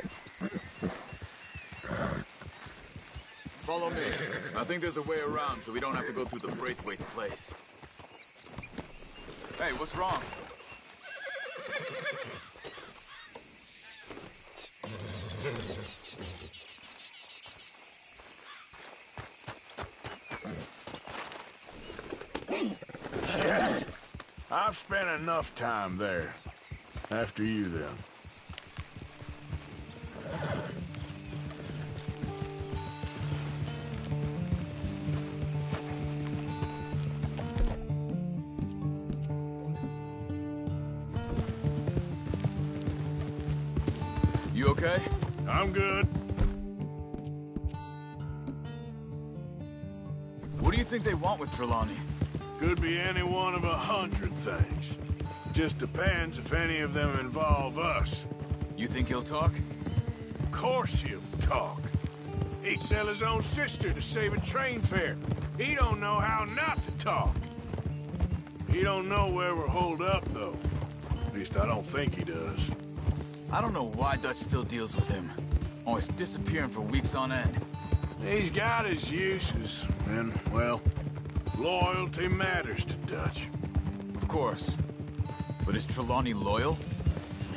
Follow me. I think there's a way around so we don't have to go through the Braithwaite's place. Hey, what's wrong? Yes. I've spent enough time there. After you, then. You okay? I'm good. What do you think they want with Trelawney? Could be any one of 100 things. Just depends if any of them involve us. You think he'll talk? Of course he'll talk. He'd sell his own sister to save a train fare. He don't know how not to talk. He don't know where we're holed up, though. At least I don't think he does. I don't know why Dutch still deals with him. Always disappearing for weeks on end. He's got his uses, and, well, loyalty matters to Dutch. Of course. But is Trelawney loyal?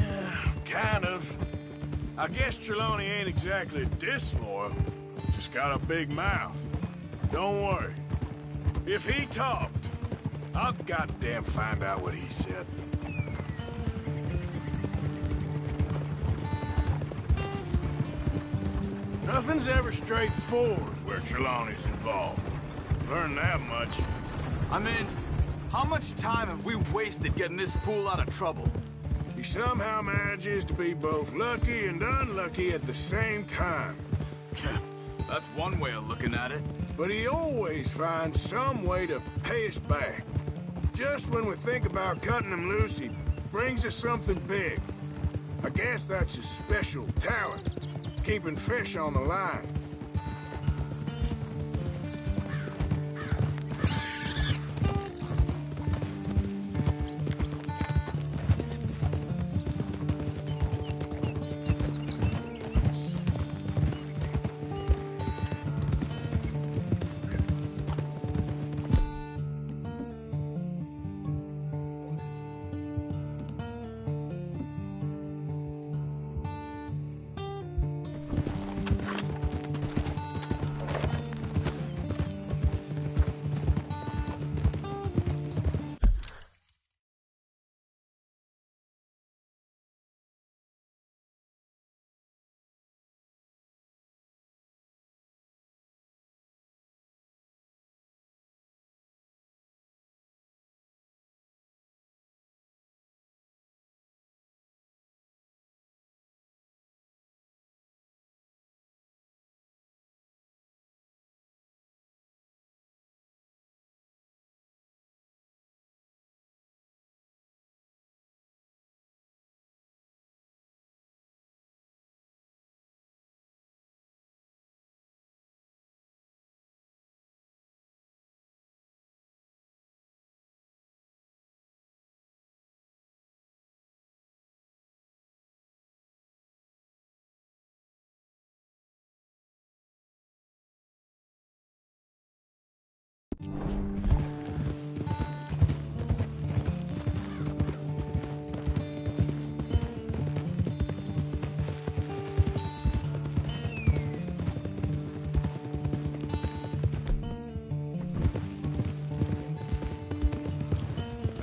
Yeah, kind of. I guess Trelawney ain't exactly disloyal. Just got a big mouth. Don't worry. If he talked, I'll goddamn find out what he said. Nothing's ever straightforward where Trelawney's involved. Learned that much. I mean, how much time have we wasted getting this fool out of trouble? He somehow manages to be both lucky and unlucky at the same time. That's one way of looking at it. But he always finds some way to pay us back. Just when we think about cutting him loose, he brings us something big. I guess that's his special talent, keeping fish on the line.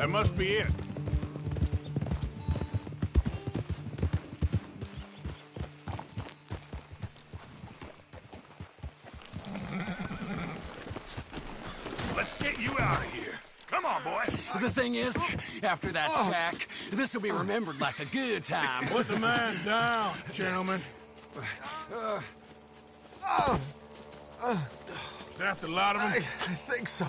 That must be it. Let's get you out of here. Come on, boy. The thing is, after that shack, this will be remembered like a good time. Put the man down, gentlemen. Is that the lot of them? I think so.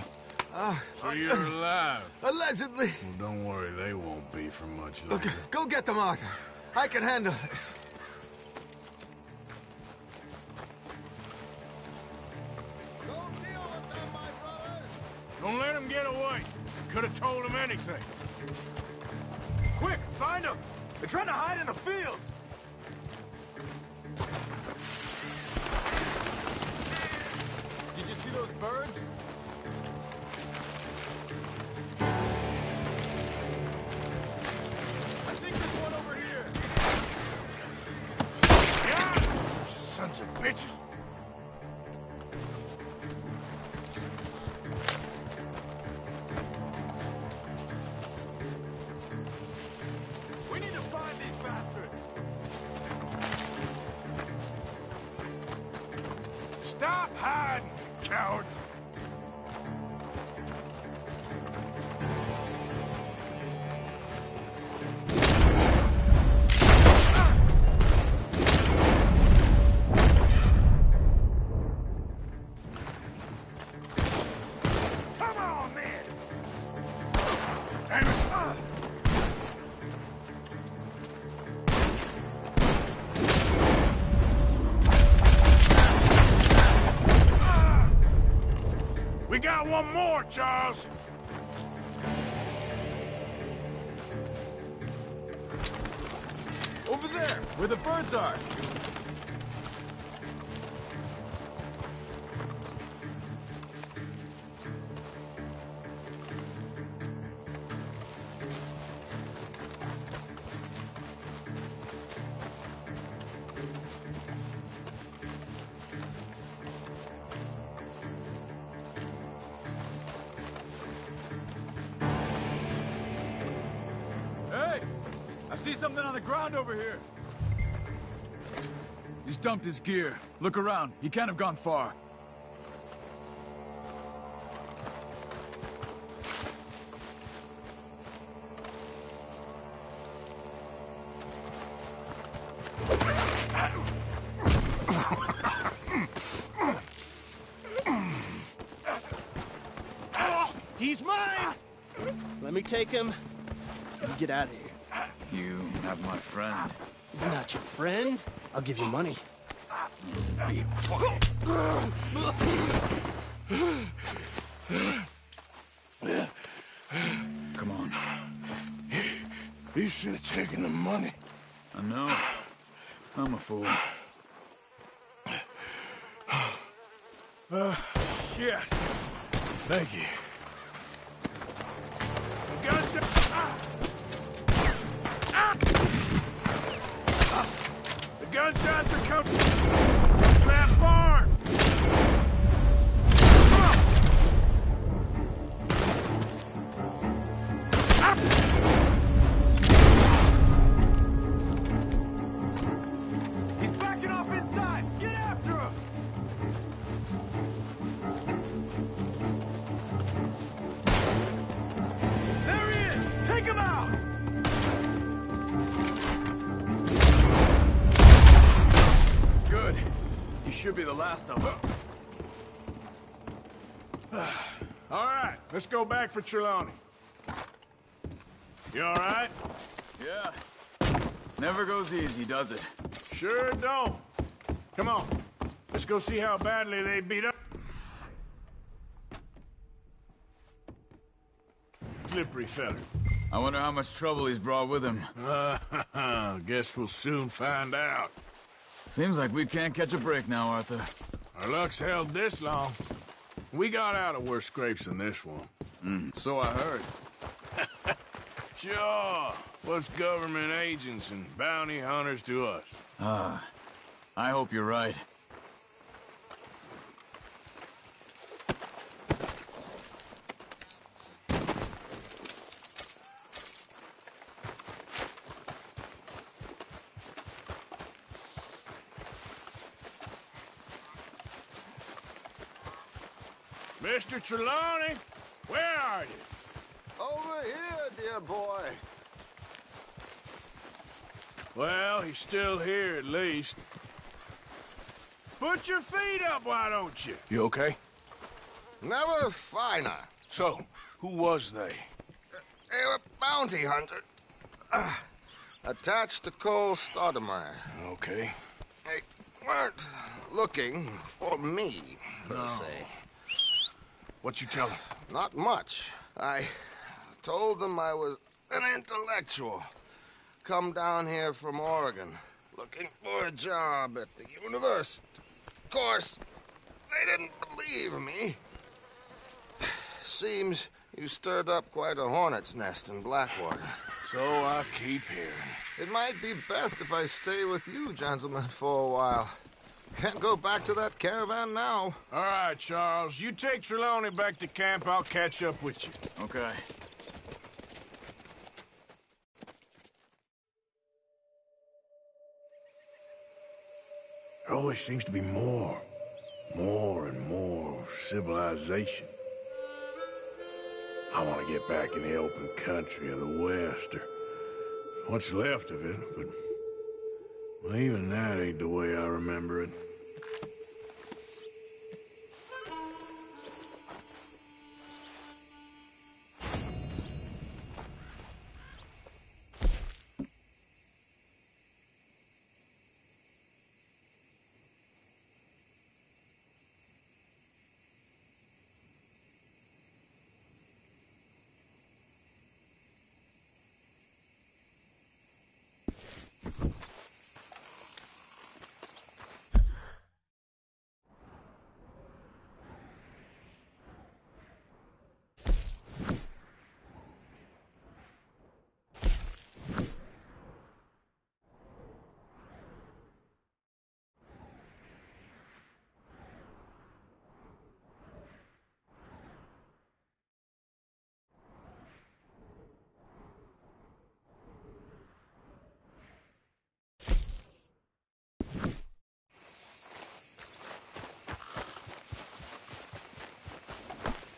So you're alive? Allegedly. Well, don't worry, they won't be for much longer. Okay, go get them, Arthur. I can handle this. Don't let them get away. Could have told them anything. Quick, find them! They're trying to hide in the fields! Did you see those birds? I think there's one over here. Yeah! Sons of bitches! We need to find these bastards. Stop hiding, you cowards! Come on, man! Damn it! We got one more, Charles. Over there, where the birds are. Hey! I see something on the ground over here. He's dumped his gear. Look around. He can't have gone far. He's mine! Let me take him and get out of here. You have my friend. He's not your friend. I'll give you money. Be quiet. Come on. You should have taken the money. I know. I'm a fool. Shit. Thank you. The gunshot. The gunshots are coming from that barn. He's backing off inside. Get after him. There he is. Take him out. Good. He should be the last of them. All right, let's go back for Trelawney. You all right? Yeah. Never goes easy, does it? Sure don't. Come on. Let's go see how badly they beat up. Slippery feller. I wonder how much trouble he's brought with him. Guess we'll soon find out. Seems like we can't catch a break now, Arthur. Our luck's held this long. We got out of worse scrapes than this one. So I heard. Sure. What's government agents and bounty hunters to us? I hope you're right. Mr. Trelawney, where are you? Over here, dear boy. Well, he's still here at least. Put your feet up, why don't you? You okay? Never finer. So, who was they? They were bounty hunter. Attached to Cole Stoudemire. Okay. They weren't looking for me, per se. What you tell them? Not much. I told them I was an intellectual. Come down here from Oregon. looking for a job at the university. Of course, they didn't believe me. Seems you stirred up quite a hornet's nest in Blackwater. So I keep hearing. It might be best if I stay with you, gentlemen, for a while. Can't go back to that caravan now. All right, Charles. You take Trelawney back to camp. I'll catch up with you. Okay. There always seems to be more and more civilization. I want to get back in the open country of the West, or what's left of it, but well, even that ain't the way I remember it.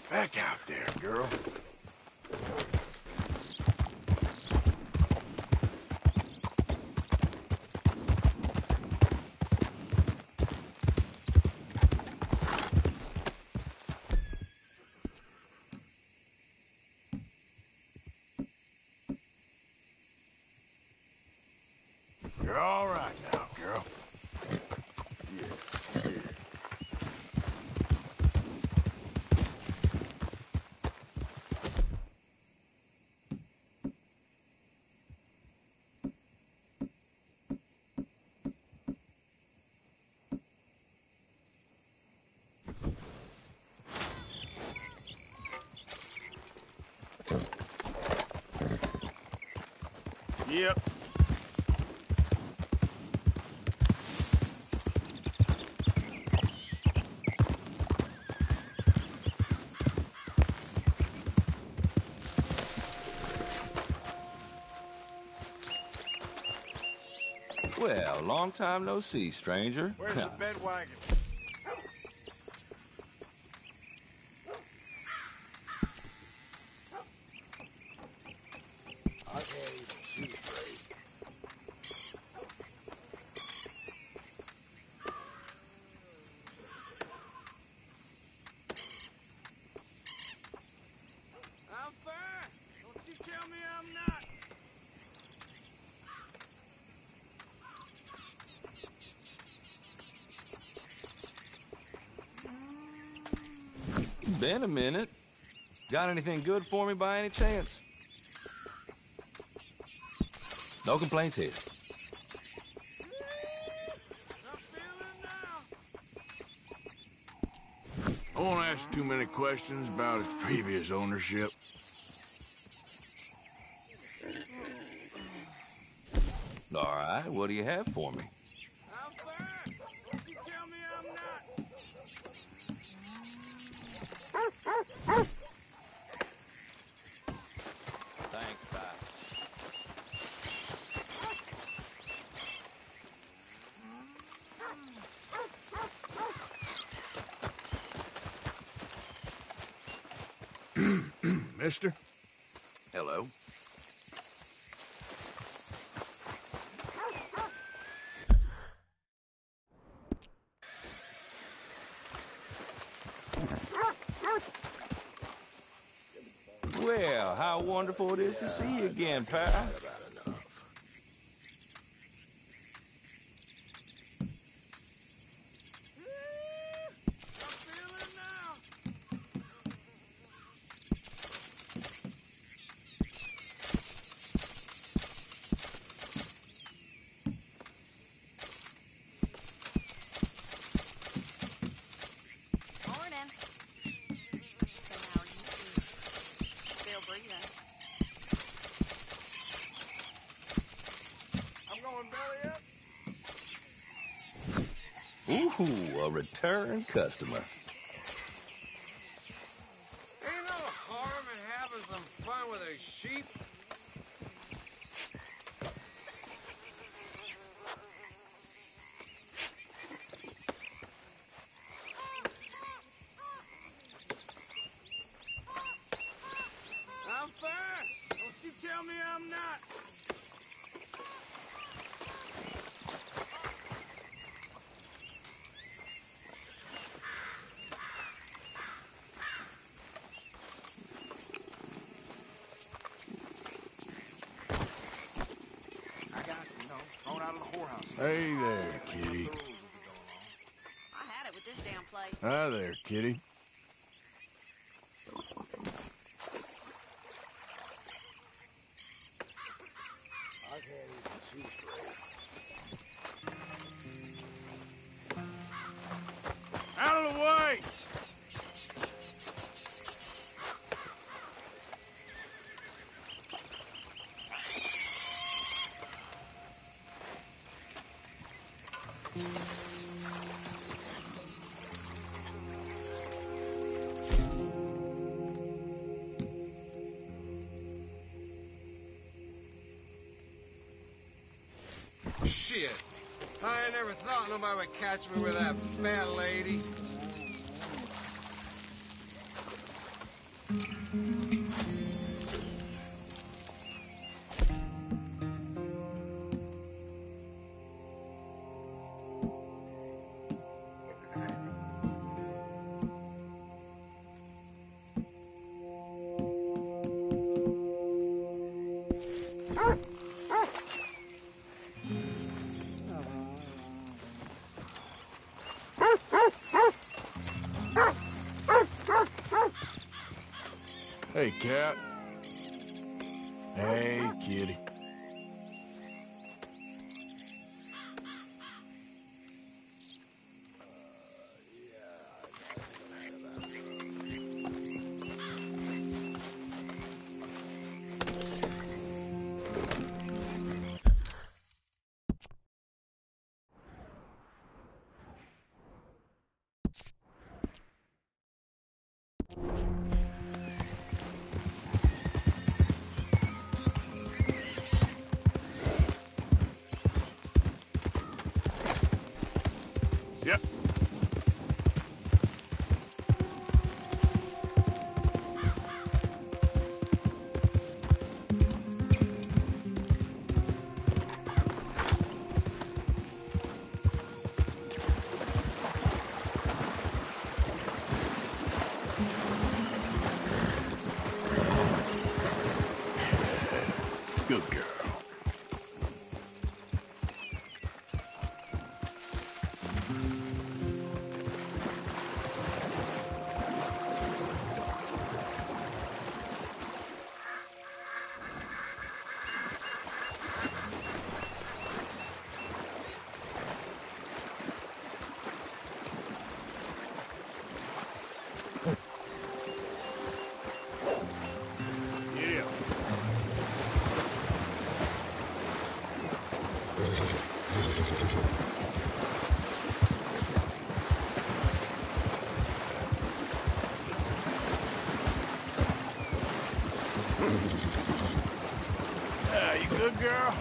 Back out there, girl. You're all right now, girl. Yep. Well, long time no see, stranger. Where's the bed wagon? I can't even see straight. I'm fine. Don't you tell me I'm not. Been a minute. Got anything good for me by any chance? No complaints here. I won't ask too many questions about its previous ownership. All right, what do you have for me? I'm fine. Don't you tell me I'm not. Thanks, bye. Mister? Hello. Well, how wonderful it is to see you again, pal. going, belly up? Ooh, a return customer. Ain't no harm in having some fun with a sheep. I'm fair. Don't you tell me I'm not. I got you, you know, thrown out of the whorehouse. Hey there, kitty. I had it with this damn place. Hi there, kitty. I can't even see straight. Out of the way! Shit. I ain't never thought nobody would catch me with that fat lady. Hey, cat. Hey, kitty. Yep. Good girl. You good, girl?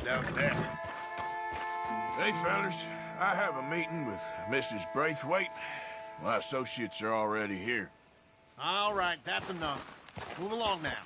out there. Hey, fellas. I have a meeting with Mrs. Braithwaite. My associates are already here. All right, that's enough. Move along now.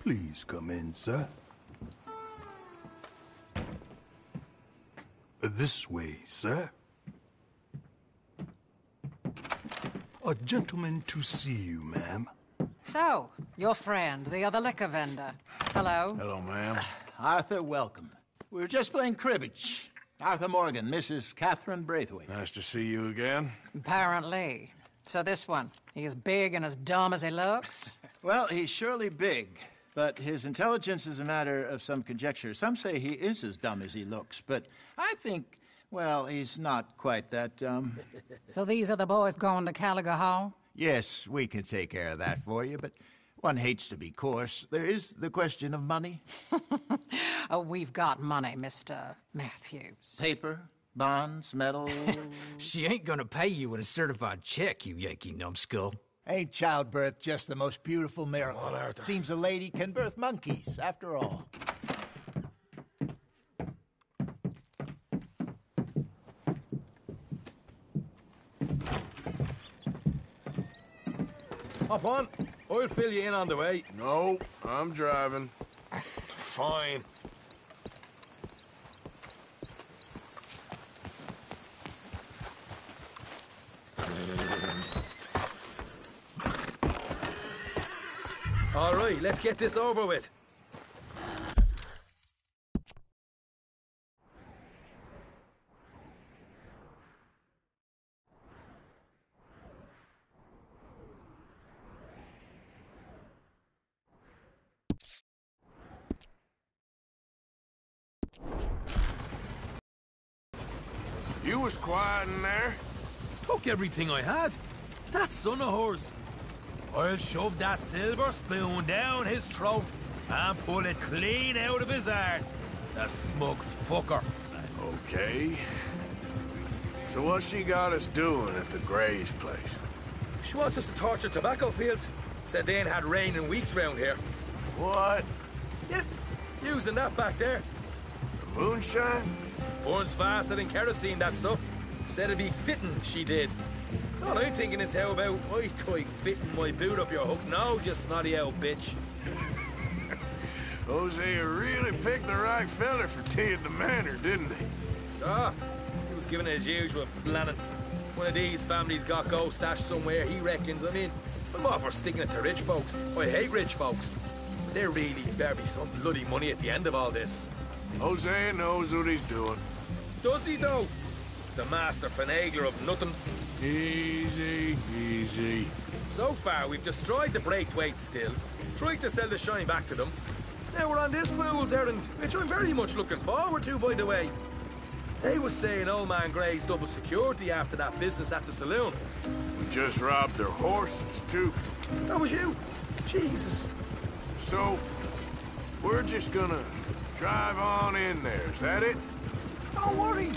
Please come in, sir. This way, sir. A gentleman to see you, ma'am. So, your friend, the other liquor vendor. Hello. Hello, ma'am. Arthur, welcome. We were just playing cribbage. Arthur Morgan, Mrs. Catherine Braithwaite. Nice to see you again. Apparently. So this one, he is big and as dumb as he looks? Well, he's surely big, but his intelligence is a matter of some conjecture. Some say he is as dumb as he looks, but I think, well, he's not quite that dumb. So these are the boys going to Gallagher Hall? Yes, we can take care of that for you, but one hates to be coarse. There is the question of money. Oh, we've got money, Mr. Matthews. Paper, bonds, metal. She ain't gonna pay you with a certified check, you Yankee numbskull. Ain't childbirth just the most beautiful miracle? Seems a lady can birth monkeys, after all. Hop on. I'll fill you in on the way. No, I'm driving. Fine. All right, let's get this over with. You was quiet in there. Took everything I had. That son of hers. I'll shove that silver spoon down his throat and pull it clean out of his arse. The smug fucker. Okay. So what's she got us doing at the Gray's place? She wants us to torture tobacco fields. Said they ain't had rain in weeks round here. What? Yeah, using that back there. The moonshine? Burns faster than kerosene, that stuff. Said it'd be fitting, she did. All I'm thinking is how about I try fitting my boot up your hook now, you snotty old bitch. Hosea really picked the right fella for tea at the manor, didn't he? Ah, he was giving it his usual flannin'. One of these families got gold stashed somewhere, he reckons. I mean, I'm all for sticking it to rich folks. I hate rich folks. But there really better be some bloody money at the end of all this. Hosea knows what he's doing. Does he, though? The master finagler of nothing. Easy, easy. So far, we've destroyed the Braithwaite still, tried to sell the shine back to them. Now we're on this fool's errand, which I'm very much looking forward to, by the way. They was saying old man Gray's double security after that business at the saloon. We just robbed their horses, too. That was you? Jesus. So, we're just gonna drive on in there, is that it? Don't worry.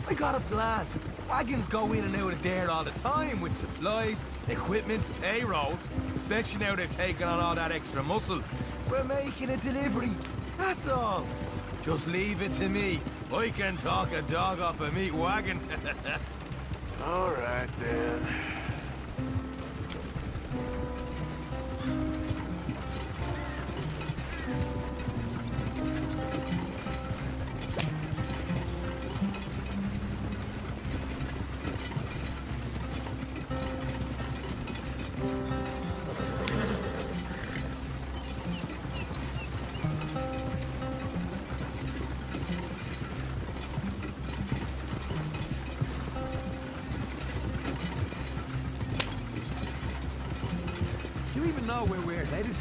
I got a plan. Wagons go in and out of there all the time with supplies, equipment, payroll. Especially now they're taking on all that extra muscle. We're making a delivery. That's all. Just leave it to me. I can talk a dog off a meat wagon. All right, then. Do you even know where we're headed?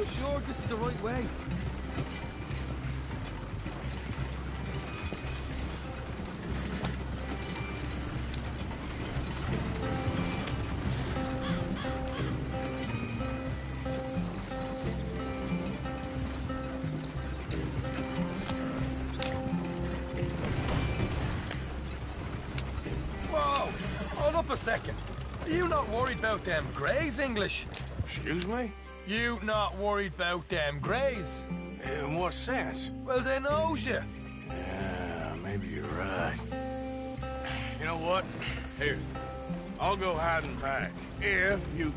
sure this is the right way? Whoa! Hold up a second. Are you not worried about them Greys, English? Excuse me? You not worried about them Greys? In what sense? Well, they knows you. Yeah, maybe you're right. You know what? Here, I'll go hide and pack. If you...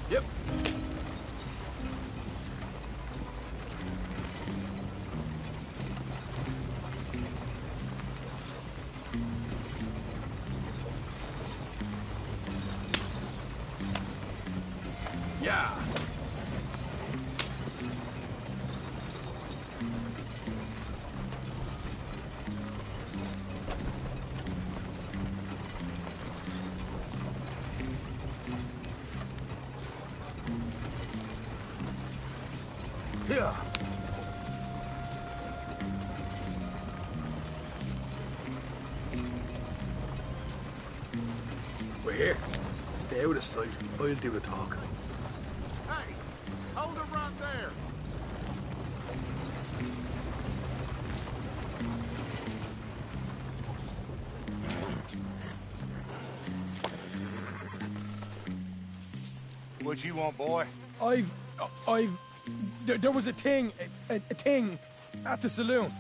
Yep. Yeah. Yeah. We're here. Stay out of sight. I'll do the talking. Hey, hold it right there. What you want, boy? There was a thing at the saloon.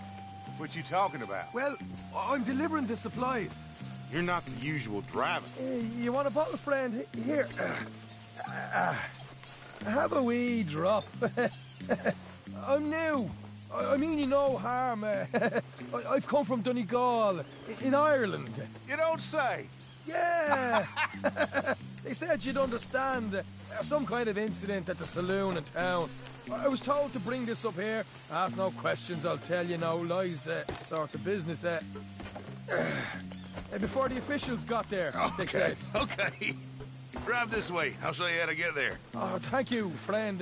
What you talking about? Well, I'm delivering the supplies. You're not the usual driver. You want a bottle, friend? Here. Have a wee drop. I'm new. I mean you no harm. I've come from Donegal, in Ireland. You don't say. Yeah. They said you'd understand. Some kind of incident at the saloon in town. I was told to bring this up here. Ask no questions, I'll tell you no lies, sort of business. Before the officials got there, they said. Okay. Drive this way. I'll show you how to get there. Oh, thank you, friend.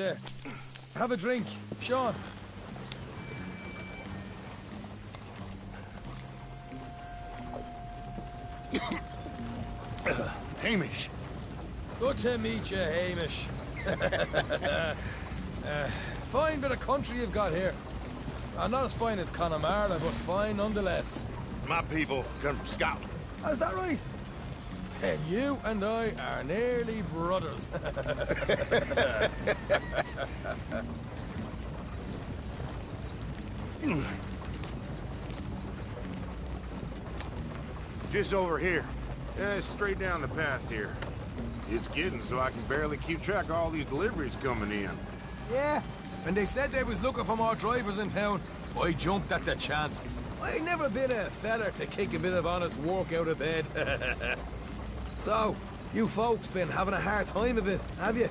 Have a drink. Sean. Hamish. Good to meet you, Hamish. Fine bit of country you've got here. Not as fine as Connemara, but fine nonetheless. My people come from Scotland. Is that right? Then you and I are nearly brothers. Just over here. Straight down the path here. It's getting so I can barely keep track of all these deliveries coming in. Yeah, and they said they was looking for more drivers in town. I jumped at the chance. I never been a feller to kick a bit of honest work out of bed. So, you folks been having a hard time of it, have you?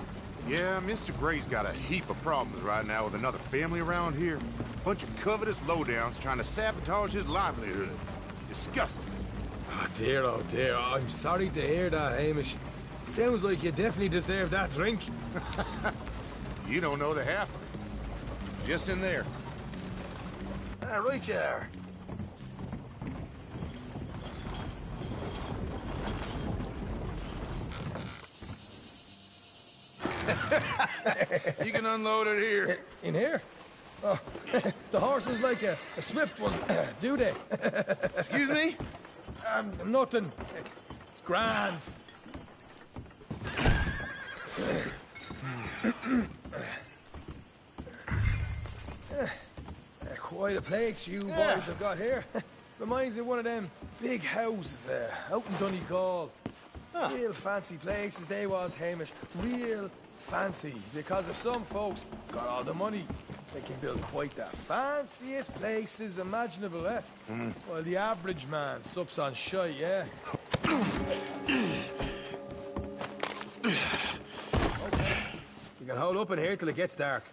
Yeah, Mr. Gray's got a heap of problems right now with another family around here. Bunch of covetous lowdowns trying to sabotage his livelihood. Disgusting. Oh dear, I'm sorry to hear that, Hamish. Sounds like you definitely deserve that drink. You don't know the half of it. Just in there. Right you are. You can unload it here. In here? Oh, the horse is like a swift one, do they? Excuse me? Nothing. It's grand. Quite a place you boys have got here. Reminds me of one of them big houses out in Donegal. Real fancy places they was, Hamish. Real fancy. Because if some folks got all the money, they can build quite the fanciest places imaginable, eh? While the average man sups on shite, yeah? Okay. You can hold up in here till it gets dark.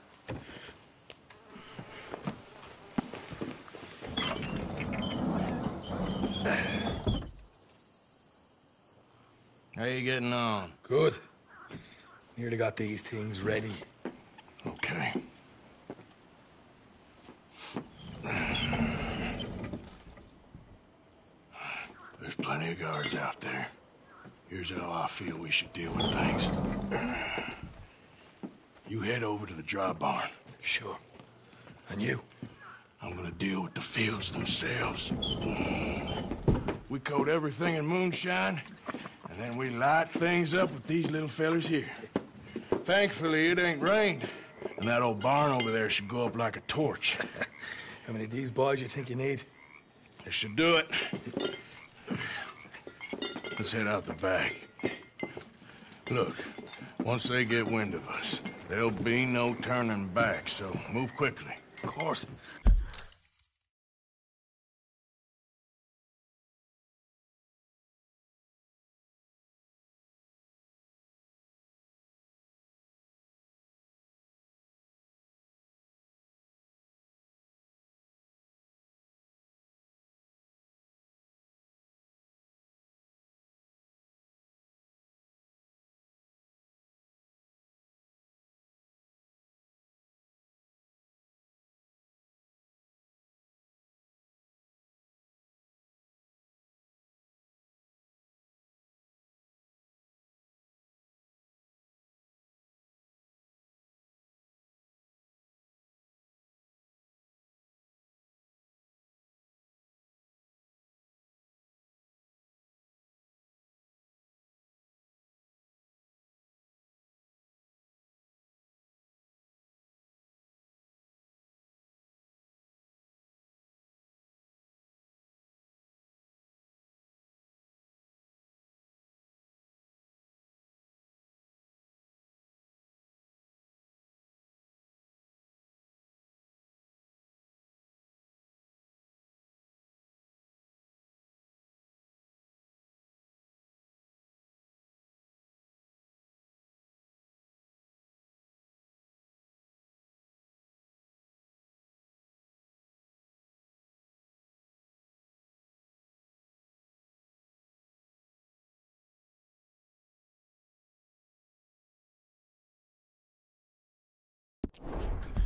How you getting on? Good. Nearly got these things ready. Okay. There's plenty of guards out there. Here's how I feel we should deal with things. You head over to the dry barn. Sure. And you? I'm gonna deal with the fields themselves. We coat everything in moonshine, and then we light things up with these little fellers here. Thankfully, it ain't rained, and that old barn over there should go up like a torch. How many of these boys you think you need? This should do it. Let's head out the back. Look, once they get wind of us, there'll be no turning back, so move quickly. Of course.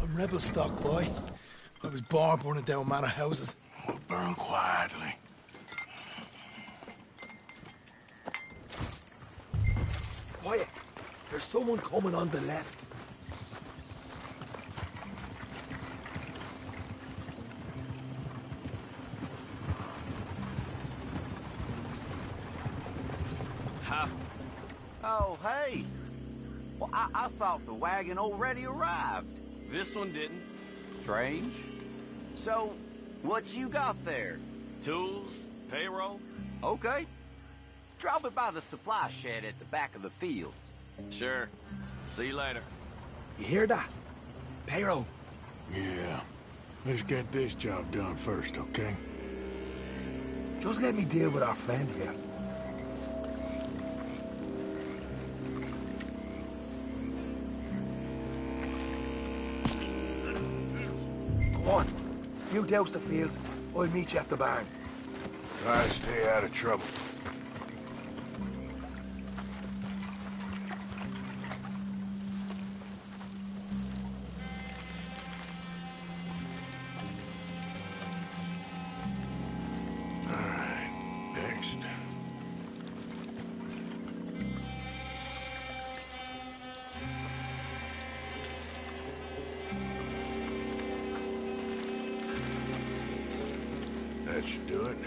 I'm rebel stock, boy. I was born burning down manor houses. We'll burn quietly. quiet. There's someone coming on the left. Ha. Oh, hey. Well, I thought the wagon already arrived. This one didn't. Strange. So, what you got there? Tools, payroll. Okay. Drop it by the supply shed at the back of the fields. Sure. See you later. You hear that? Payroll. Yeah. Let's get this job done first, okay? Just let me deal with our friend here. Come on. You douse the fields. I'll meet you at the barn. Try to stay out of trouble. That should do it.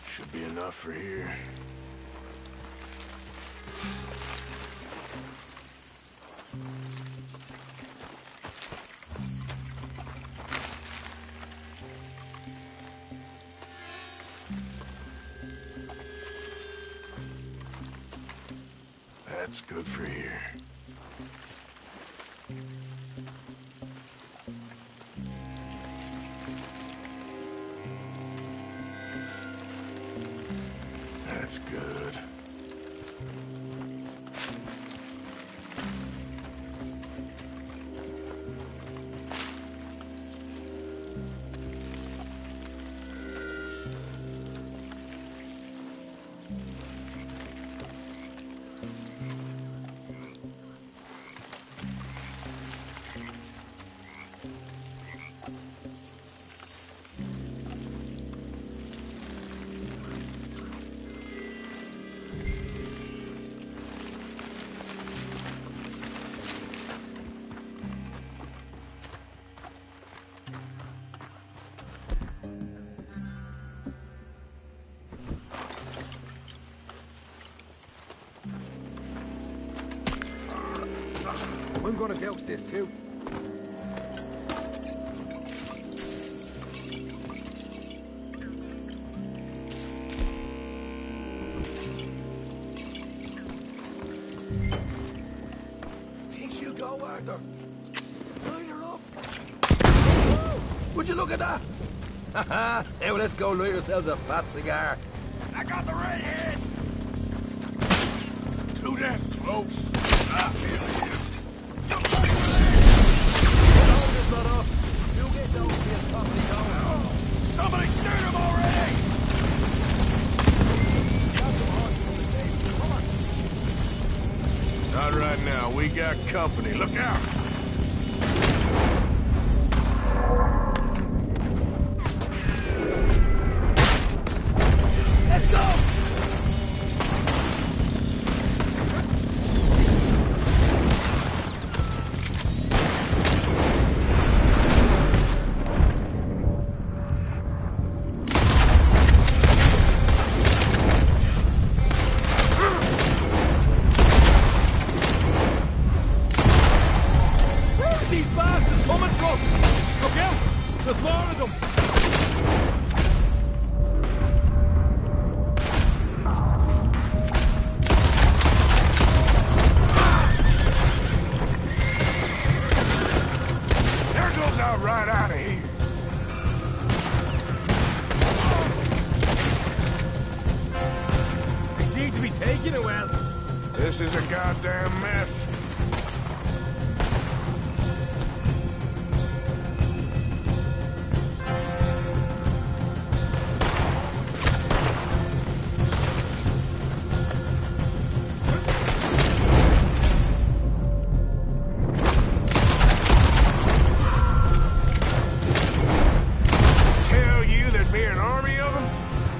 Should be enough for here. That's good for here. That's good. I'm gonna douse this too. Think she'll go, Arthur? Line her up. Woo! Would you look at that? Haha! Now let's go light yourselves a fat cigar. I got the redhead! Too damn close. I feel you. Somebody shoot him already! Not right now. We got company. Look out! Let's go! making it well. This is a goddamn mess.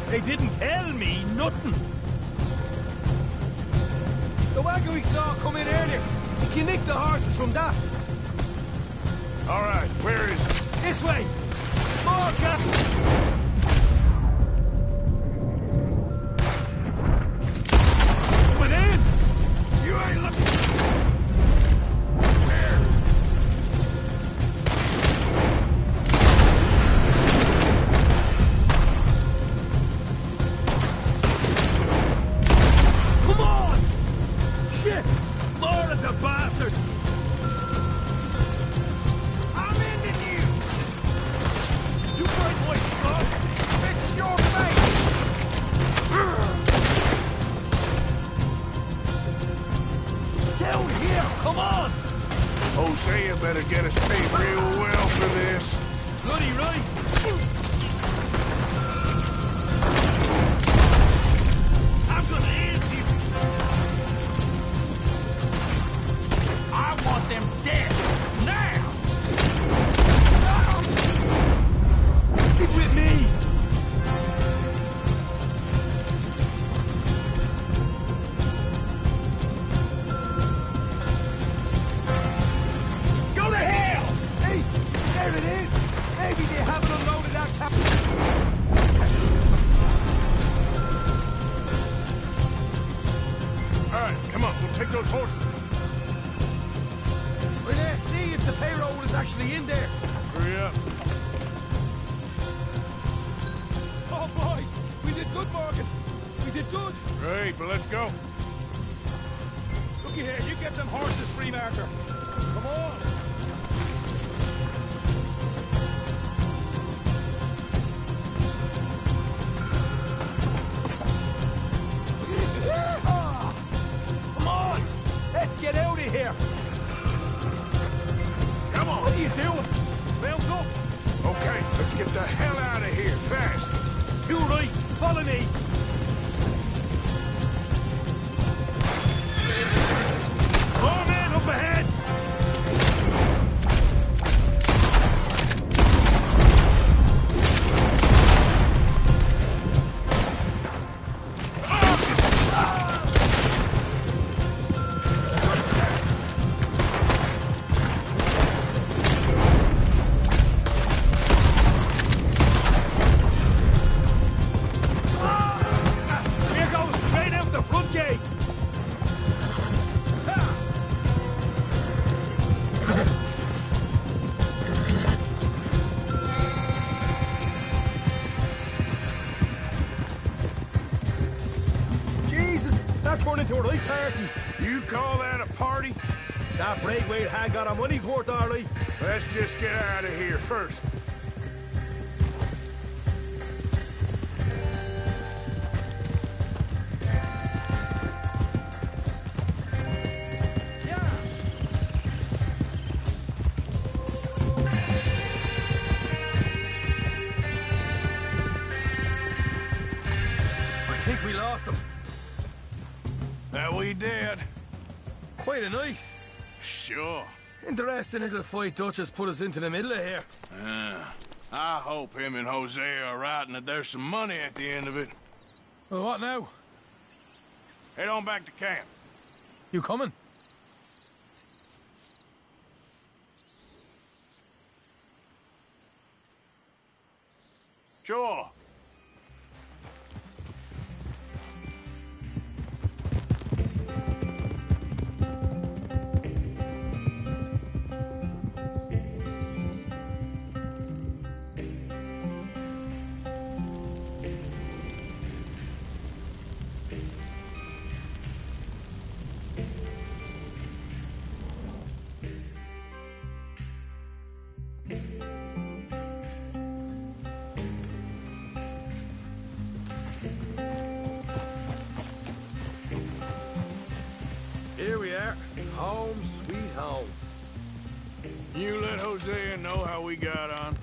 They didn't tell me nothing. The wagon we saw come in earlier. We can nick the horses from that. All right, where is it? This way. More, Captain. Coming in. You ain't looking. Shit! More of the bastards! I'm ending you! You great white fuck! This is your fate! Down here! Come on! Hosea better get us paid real well for this. Bloody right! I'm gonna end you! I want them dead! Now! Get with me! Go to hell! See? There it is! Maybe they haven't unloaded that cap... All right, come on, we'll take those horses. Well, let's see if the payroll is actually in there. Hurry up. Oh, boy! We did good, Morgan. We did good. Great, but let's go. Looky here, you get them horses free, Marker. Come on. Come on! Let's get out of here! Come on. What are you doing? Round up! Okay, let's get the hell out of here, fast. You right, follow me! More men up ahead! Here goes straight out the front gate! Jesus, that turned into a right party. You call that a party? That Braithwaite had got our money's worth, all right. Let's just get out of here first. I think we lost them. That we did. Quite a night. Sure. Interesting little fight Dutch has put us into the middle of here. I hope him and Hosea are right and that there's some money at the end of it. Well, what now? Head on back to camp. You coming? Sure. Home sweet home. You let Hosea know how we got on.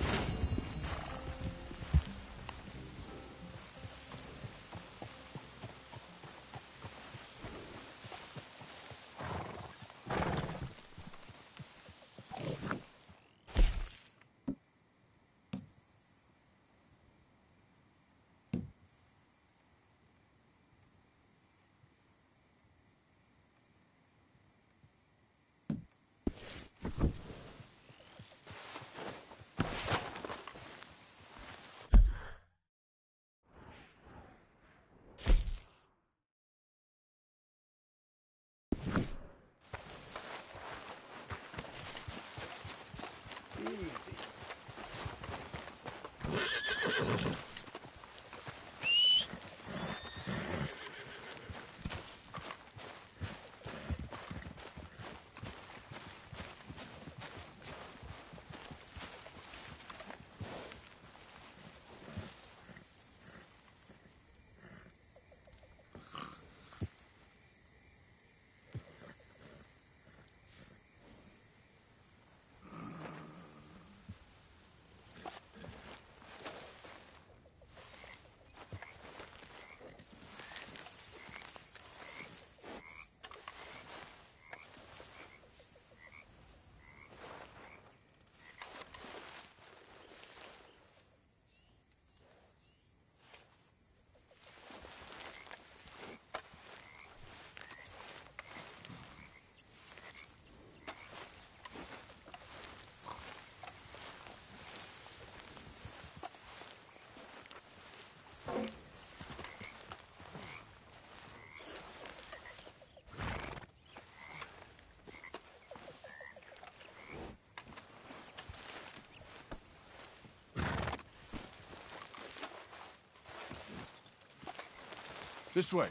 This way.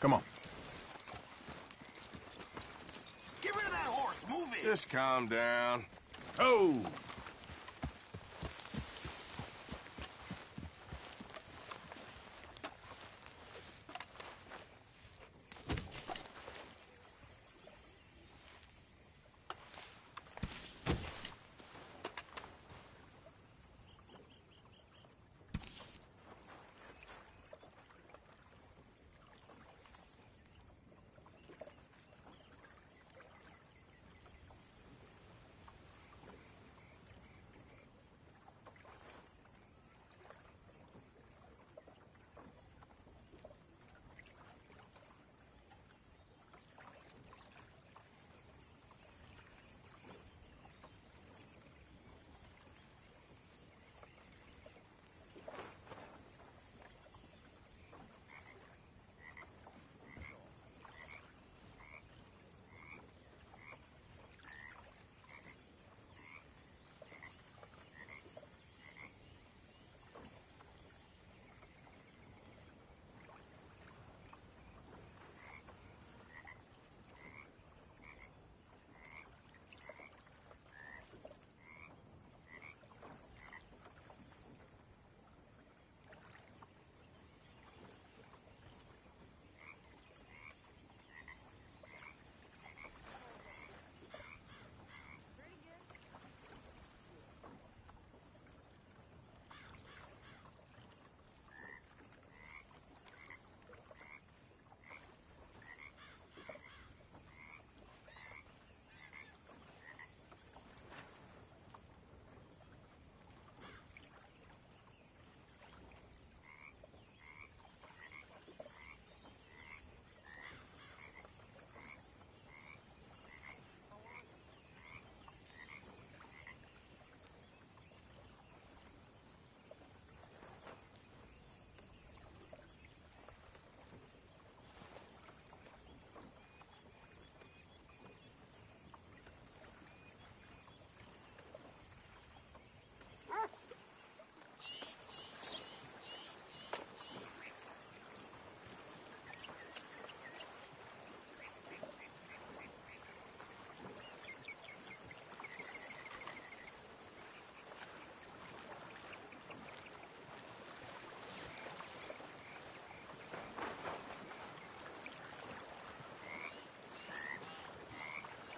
Come on. Get rid of that horse. Move it. Just calm down. Oh!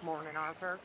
Morning, Arthur.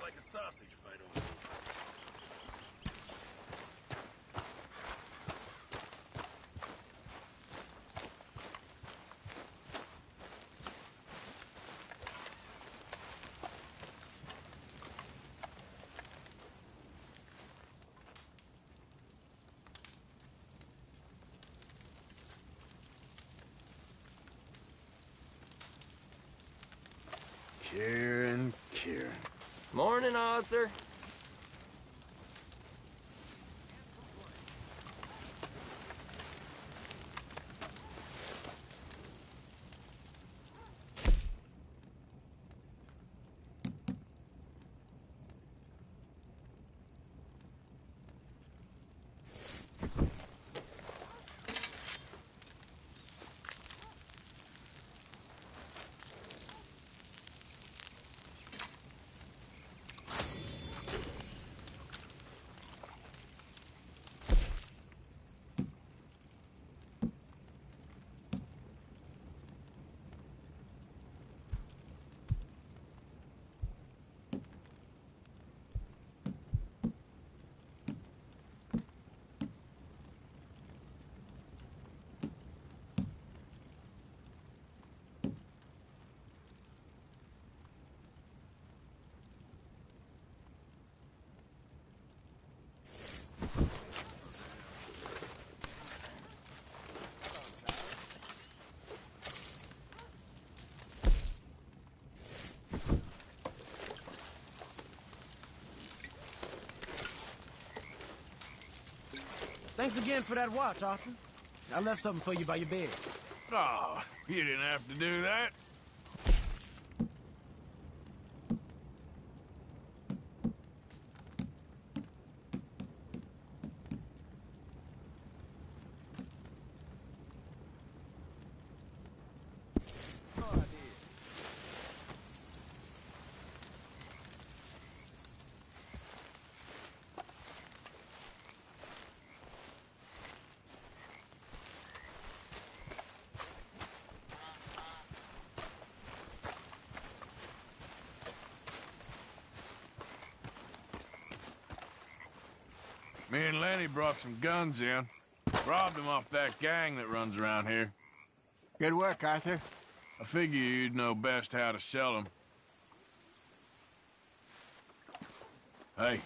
Like a sausage if I don't move. Kieran. Morning, Arthur. Thanks again for that watch, Arthur. I left something for you by your bed. Oh, you didn't have to do that. Me and Lenny brought some guns in. Robbed them off that gang that runs around here. Good work, Arthur. I figure you'd know best how to sell them. Hey,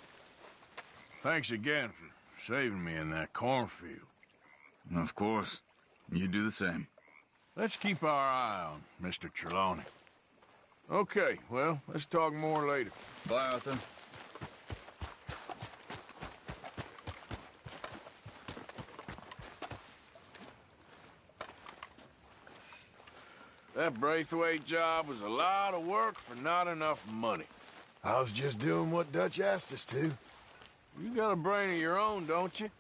thanks again for saving me in that cornfield. Of course. You do the same. Let's keep our eye on Mr. Trelawney. Okay, well, let's talk more later. Bye, Arthur. That Braithwaite job was a lot of work for not enough money. I was just doing what Dutch asked us to. You got a brain of your own, don't you?